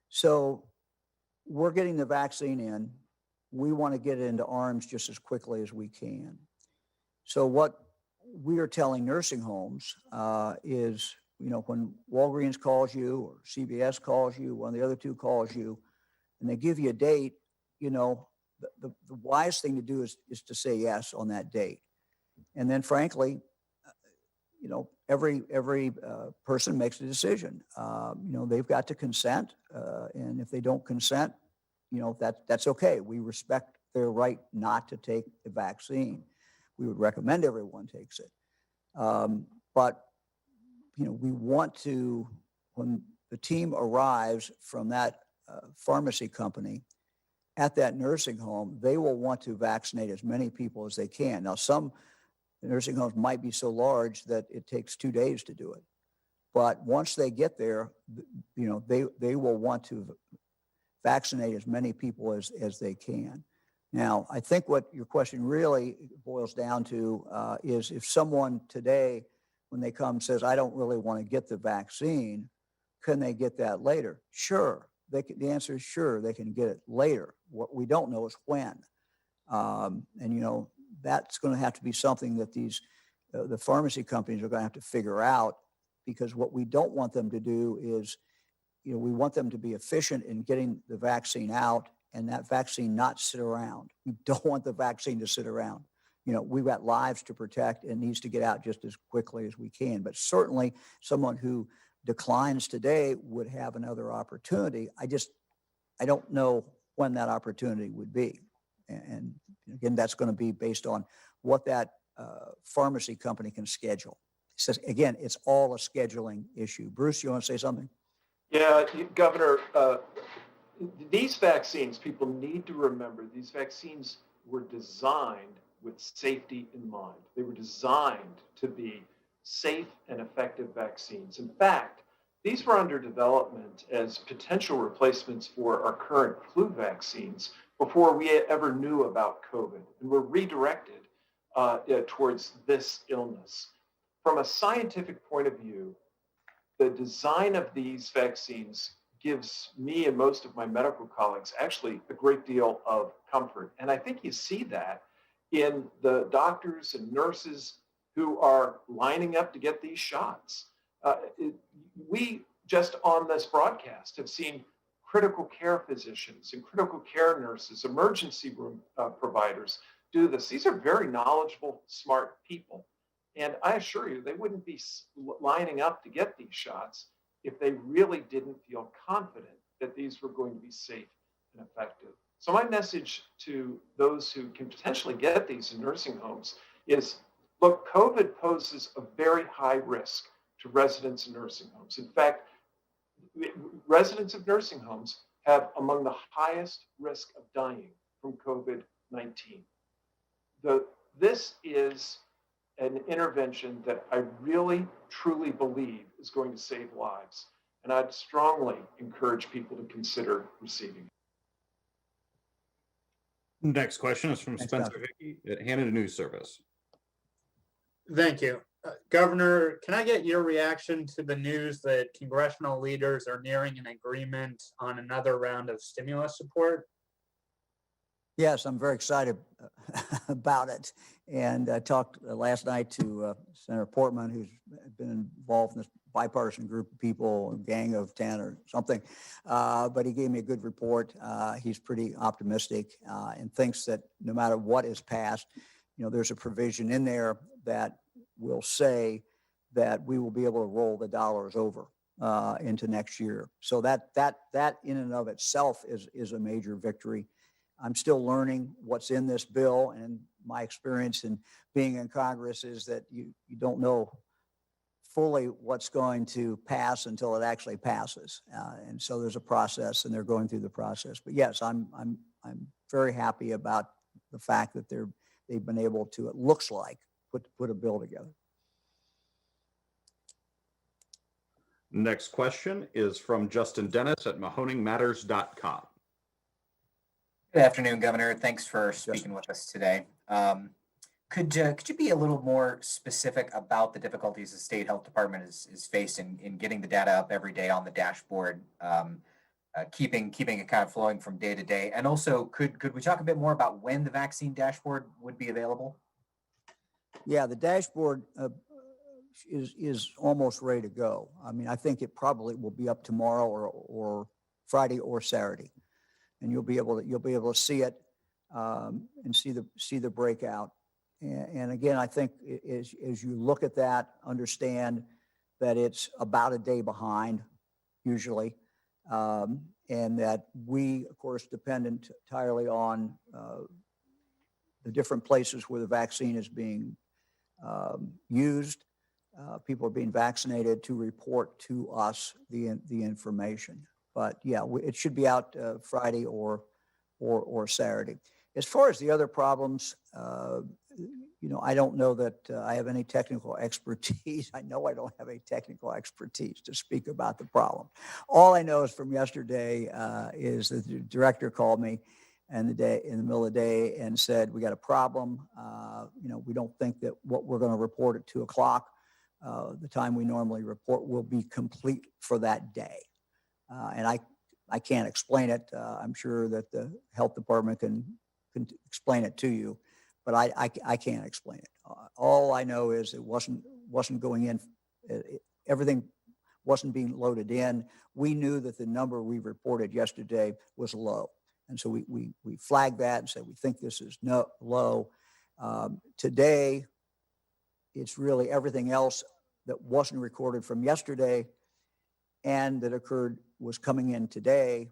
So we're getting the vaccine in. We want to get it into arms just as quickly as we can. So what we are telling nursing homes is, when Walgreens calls you or CVS calls you, one of the other 2 calls you, and they give you a date, the wise thing to do is to say yes on that date. And then frankly, every person makes a decision. They've got to consent. And if they don't consent, that's okay. We respect their right not to take the vaccine. We would recommend everyone takes it. But we want to, when the team arrives from that pharmacy company at that nursing home, they will want to vaccinate as many people as they can. Now, some nursing homes might be so large that it takes 2 days to do it. But once they get there, they will want to vaccinate as many people as they can. Now, I think what your question really boils down to is if someone today, when they come, says, I don't really want to get the vaccine, can they get that later? Sure, the answer is sure, they can get it later. What we don't know is when. And that's going to have to be something that the pharmacy companies are going to have to figure out, because what we don't want them to do is, we want them to be efficient in getting the vaccine out, and that vaccine not sit around. We don't want the vaccine to sit around. We've got lives to protect, and it needs to get out just as quickly as we can. But certainly someone who declines today would have another opportunity. I don't know when that opportunity would be. And again, that's going to be based on what that pharmacy company can schedule. So again, it's all a scheduling issue. Bruce, you want to say something? Yeah, Governor, these vaccines, people need to remember, these vaccines were designed with safety in mind. They were designed to be safe and effective vaccines. In fact, these were under development as potential replacements for our current flu vaccines before we ever knew about COVID, and were redirected towards this illness. From a scientific point of view, the design of these vaccines gives me and most of my medical colleagues actually a great deal of comfort. And I think you see that in the doctors and nurses who are lining up to get these shots. We just on this broadcast have seen critical care physicians and critical care nurses, emergency room providers do this. These are very knowledgeable, smart people. And I assure you, they wouldn't be lining up to get these shots if they really didn't feel confident that these were going to be safe and effective. So my message to those who can potentially get these in nursing homes is, look, COVID poses a very high risk to residents in nursing homes. In fact, residents of nursing homes have among the highest risk of dying from COVID-19. This is an intervention that I really, truly believe is going to save lives. And I'd strongly encourage people to consider receiving it. Next question is from Spencer Hickey at Hannah News Service. Thank you. Governor, can I get your reaction to the news that congressional leaders are nearing an agreement on another round of stimulus support? Yes, I'm very excited about it. And I talked last night to Senator Portman, who's been involved in this bipartisan group of people, a gang of 10 or something. But he gave me a good report. He's pretty optimistic and thinks that no matter what is passed, there's a provision in there that will say that we will be able to roll the dollars over into next year. So that in and of itself is a major victory. I'm still learning what's in this bill, and my experience in being in Congress is that you don't know fully what's going to pass until it actually passes. And so there's a process, and they're going through the process. But yes, I'm very happy about the fact that they've been able to, it looks like, put a bill together. Next question is from Justin Dennis at mahoningmatters.com. Good afternoon, Governor. Thanks for speaking with us today. Could you be a little more specific about the difficulties the state health department is facing in getting the data up every day on the dashboard, keeping it kind of flowing from day to day? And also, could we talk a bit more about when the vaccine dashboard would be available? Yeah, the dashboard is almost ready to go. I mean, I think it probably will be up tomorrow or Friday or Saturday. And you'll be able to see it and see the breakout. And again, I think as you look at that, understand that it's about a day behind usually, and that we, of course, depend entirely on the different places where the vaccine is being used. People are being vaccinated to report to us the information. But yeah, it should be out Friday or Saturday. As far as the other problems, I don't know that I have any technical expertise. I know I don't have any technical expertise to speak about the problem. All I know is from yesterday is that the director called me in the middle of the day and said, we got a problem. We don't think that what we're going to report at 2 o'clock, the time we normally report, will be complete for that day. And I can't explain it. I'm sure that the health department can explain it to you, but I can't explain it. All I know is it wasn't going in. Everything wasn't being loaded in. We knew that the number we reported yesterday was low. And so we flagged that and said, we think this is low. Today, it's really everything else that wasn't recorded from yesterday and that occurred was coming in today.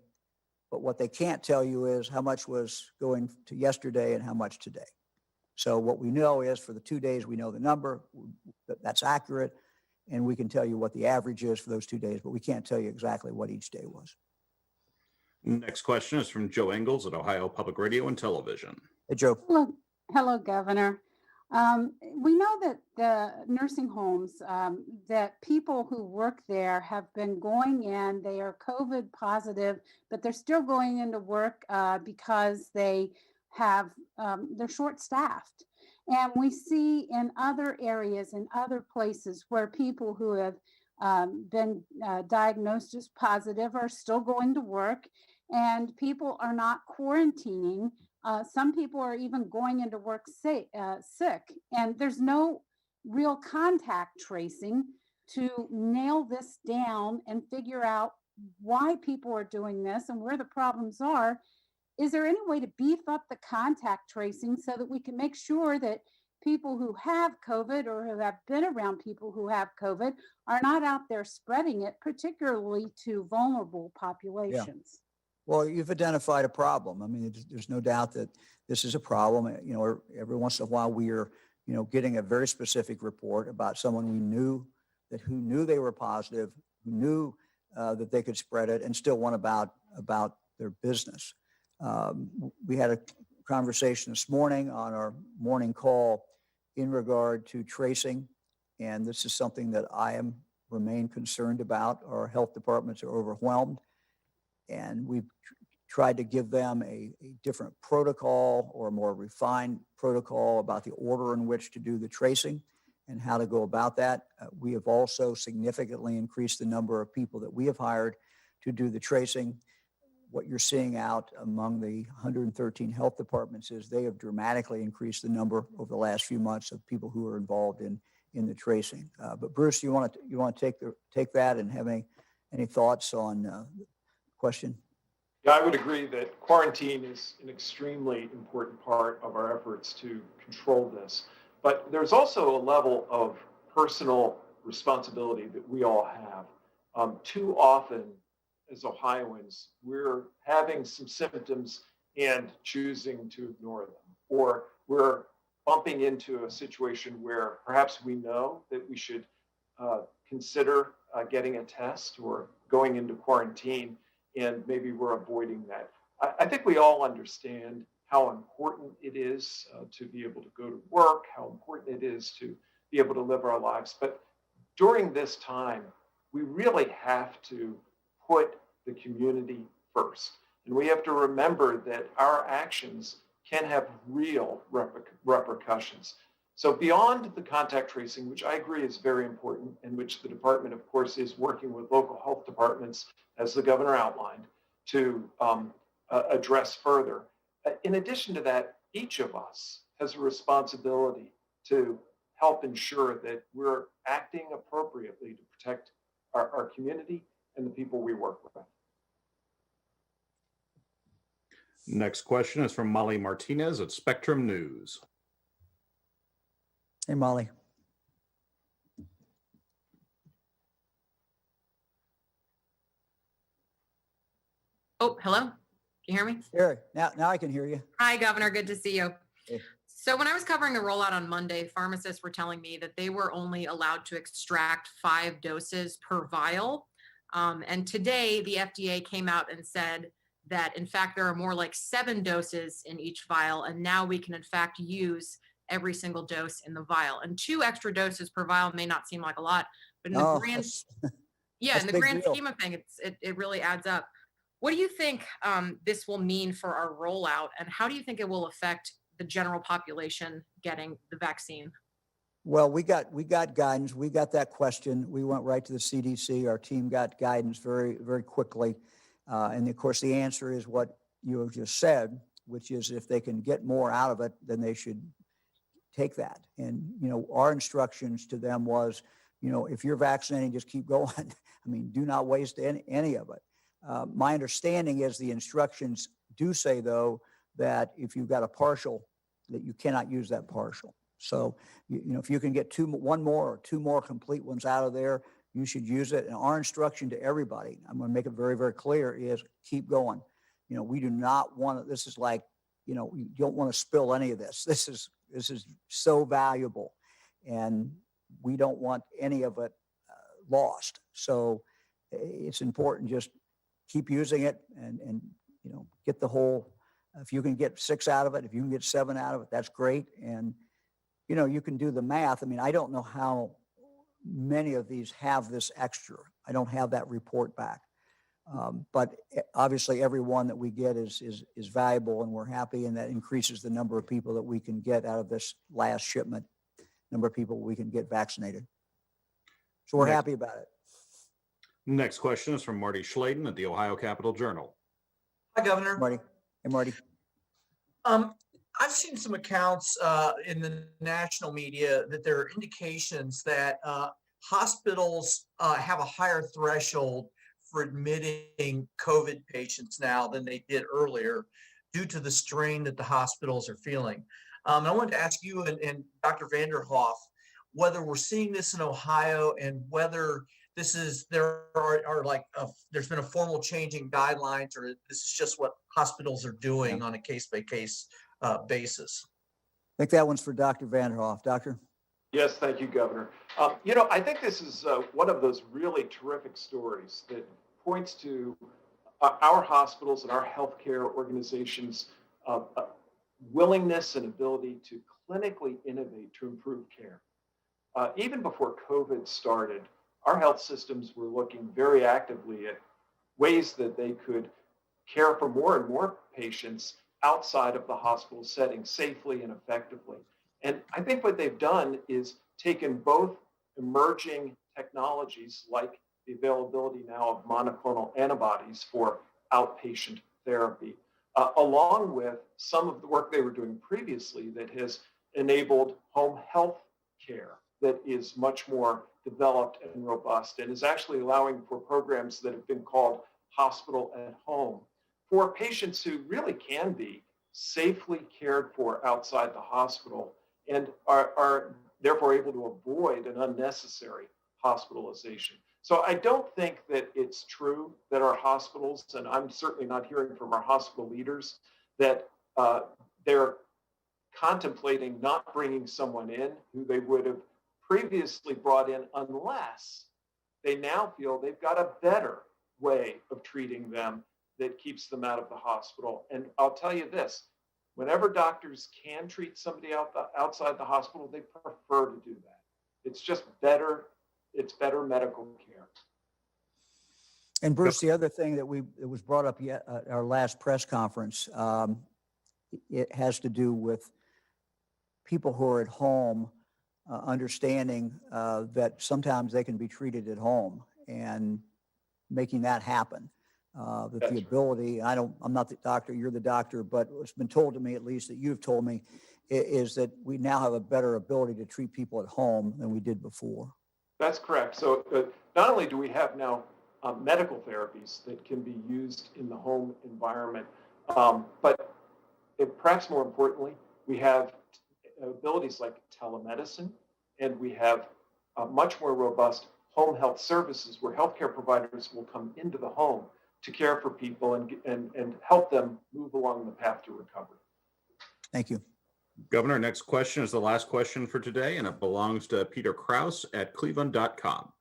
But what they can't tell you is how much was going to yesterday and how much today. So what we know is for the 2 days, we know the number, that's accurate, and we can tell you what the average is for those 2 days, but we can't tell you exactly what each day was. Next question is from Joe Engels at Ohio Public Radio and Television. Hey, Joe. Hello, Governor. We know that the nursing homes, that people who work there have been going in, they are COVID positive, but they're still going into work because they have, they're short-staffed. And we see in other areas, in other places where people who have been diagnosed as positive are still going to work, and people are not quarantining. Some people are even going into work sick, and there's no real contact tracing to nail this down and figure out why people are doing this and where the problems are. Is there any way to beef up the contact tracing so that we can make sure that people who have COVID or who have been around people who have COVID are not out there spreading it, particularly to vulnerable populations? Well, you've identified a problem. I mean, there's no doubt that this is a problem. You know, every once in a while we are, you know, getting a very specific report about someone we knew who knew they were positive, who knew that they could spread it and still went about their business. We had a conversation this morning on our morning call in regard to tracing, and this is something that I remain concerned about. Our health departments are overwhelmed, and we've tried to give them a different protocol or a more refined protocol about the order in which to do the tracing and how to go about that. We have also significantly increased the number of people that we have hired to do the tracing. What you're seeing out among the 113 health departments is they have dramatically increased the number over the last few months of people who are involved in the tracing. But Bruce, you want to take that and have any thoughts on the question? Yeah, I would agree that quarantine is an extremely important part of our efforts to control this. But there's also a level of personal responsibility that we all have. Too often, as Ohioans, we're having some symptoms and choosing to ignore them. Or we're bumping into a situation where perhaps we know that we should consider getting a test or going into quarantine, and maybe we're avoiding that. I think we all understand how important it is to be able to go to work, how important it is to be able to live our lives. But during this time, we really have to put the community first. And we have to remember that our actions can have real repercussions. So beyond the contact tracing, which I agree is very important, and which the department, of course, is working with local health departments, as the governor outlined, to address further. In addition to that, each of us has a responsibility to help ensure that we're acting appropriately to protect our community and the people we work with. Next question is from Molly Martinez at Spectrum News. Hey, Molly. Oh, hello. Can you hear me? Here, now I can hear you. Hi, Governor. Good to see you. Hey. So when I was covering the rollout on Monday, pharmacists were telling me that they were only allowed to extract 5 doses per vial. And today, the FDA came out and said that, in fact, there are more like 7 doses in each vial. And now we can, in fact, use every single dose in the vial. And 2 extra doses per vial may not seem like a lot, but in the grand, in the grand scheme of things, it really adds up. What do you think this will mean for our rollout, and how do you think it will affect the general population getting the vaccine? Well, we got guidance. We got that question. We went right to the CDC. Our team got guidance very, very quickly. And of course, the answer is what you have just said, which is if they can get more out of it, then they should take that. And, our instructions to them was, if you're vaccinating, just keep going. I mean, do not waste any of it. My understanding is the instructions do say, though, that if you've got a partial, that you cannot use that partial. So, if you can get one more or two more complete ones out of there, you should use it. And our instruction to everybody, I'm going to make it very, very clear, is keep going. We do not want to, this is like, you don't want to spill any of this. This is so valuable, and we don't want any of it lost. So it's important, just keep using it and get the whole, if you can get 6 out of it, if you can get 7 out of it, that's great. And, you can do the math. I mean, I don't know how many of these have this extra. I don't have that report back. But obviously every one that we get is valuable, and we're happy, and that increases the number of people that we can get out of this last shipment, number of people we can get vaccinated. So we're happy about it. Next question is from Marty Schladen at the Ohio Capitol Journal. Hi, Governor. Marty. Hey, Marty. I've seen some accounts in the national media that there are indications that hospitals have a higher threshold for admitting COVID patients now than they did earlier due to the strain that the hospitals are feeling. I wanted to ask you and Dr. Vanderhoff whether we're seeing this in Ohio and whether this is, there's been a formal change in guidelines, or this is just what hospitals are doing on a case-by-case basis. I think that one's for Dr. Vanderhoff. Doctor? Yes, thank you, Governor. I think this is one of those really terrific stories that points to our hospitals and our healthcare organizations' willingness and ability to clinically innovate to improve care. Even before COVID started, our health systems were looking very actively at ways that they could care for more and more patients outside of the hospital setting safely and effectively. And I think what they've done is taken both emerging technologies like the availability now of monoclonal antibodies for outpatient therapy, along with some of the work they were doing previously that has enabled home health care that is much more developed and robust, and is actually allowing for programs that have been called hospital at home for patients who really can be safely cared for outside the hospital and are therefore able to avoid an unnecessary hospitalization. So I don't think that it's true that our hospitals, and I'm certainly not hearing from our hospital leaders, that they're contemplating not bringing someone in who they would have previously brought in unless they now feel they've got a better way of treating them that keeps them out of the hospital. And I'll tell you this, whenever doctors can treat somebody outside the hospital, they prefer to do that. It's just better. It's better medical care. And Bruce, the other thing that was brought up at our last press conference, it has to do with people who are at home understanding that sometimes they can be treated at home and making that happen. That the ability, I'm not the doctor, you're the doctor, but what's been told to me, at least that you've told me, is that we now have a better ability to treat people at home than we did before. That's correct. So not only do we have now medical therapies that can be used in the home environment, but perhaps more importantly, we have abilities like telemedicine, and we have much more robust home health services where healthcare providers will come into the home to care for people and help them move along the path to recovery. Thank you. Governor, next question is the last question for today, and it belongs to Peter Krause at cleveland.com.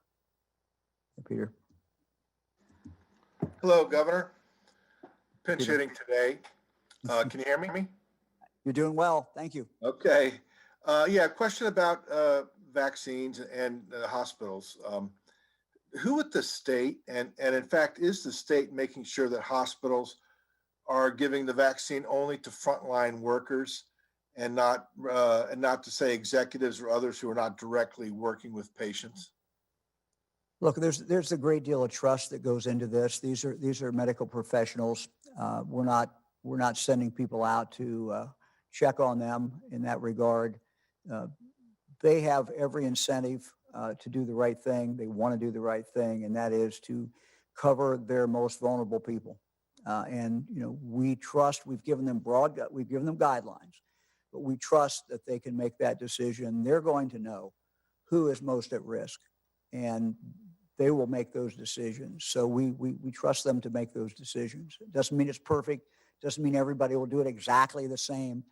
Peter. Hello, Governor. Pinch hitting today. Can you hear me? You're doing well. Thank you. Okay. Yeah, question about vaccines and hospitals. Who at the state, and in fact, is the state making sure that hospitals are giving the vaccine only to frontline workers and not to say executives or others who are not directly working with patients? Look, there's a great deal of trust that goes into this. These are medical professionals. We're not sending people out to check on them in that regard. They have every incentive to do the right thing. They want to do the right thing, and that is to cover their most vulnerable people. And we trust. We've given them guidelines, but we trust that they can make that decision. They're going to know who is most at risk, and they will make those decisions. So we trust them to make those decisions. It doesn't mean it's perfect. Doesn't mean everybody will do it exactly the same.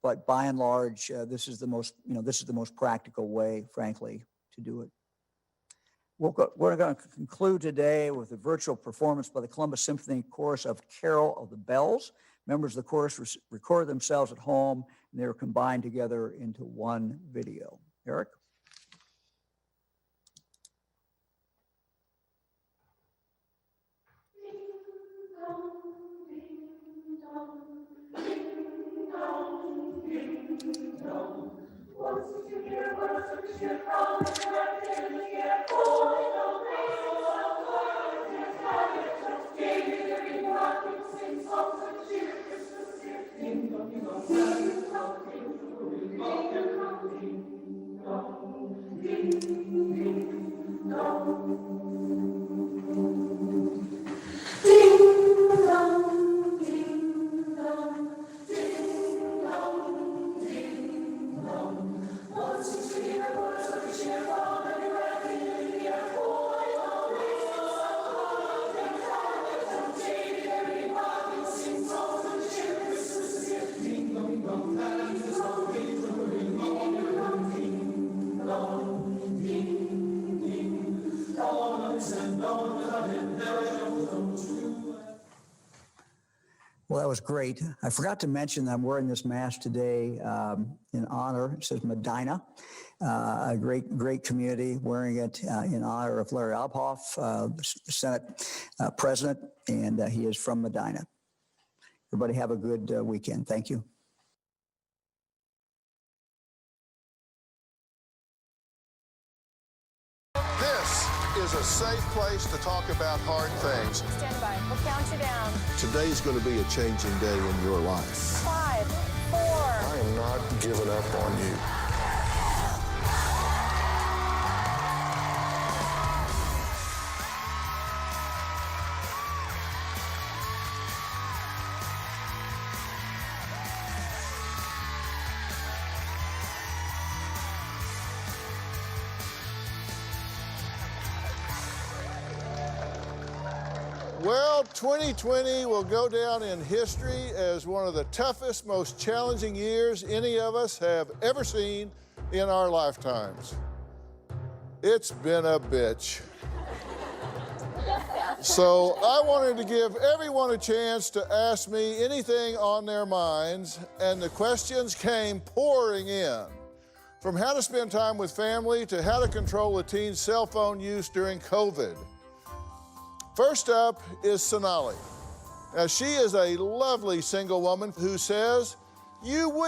But by and large, this is the most practical way, frankly, to do it. We're going to conclude today with a virtual performance by the Columbus Symphony Chorus of Carol of the Bells. Members of the chorus record themselves at home, and they're combined together into one video. Eric? Well, that was great. I forgot to mention that I'm wearing this mask today in honor. It says Medina, a great community, wearing it in honor of Larry Obhoff, the Senate president, and he is from Medina. Everybody have a good weekend. Thank you. This is a safe place to talk about hard things. Stand by. We'll count you down. Today's going to be a changing day in your life. 5, 4. I am not giving up on you. Well, 2020 will go down in history as one of the toughest, most challenging years any of us have ever seen in our lifetimes. It's been a bitch. So I wanted to give everyone a chance to ask me anything on their minds, and the questions came pouring in. From how to spend time with family to how to control a teen's cell phone use during COVID. First up is Sonali. Now, she is a lovely single woman who says, "You would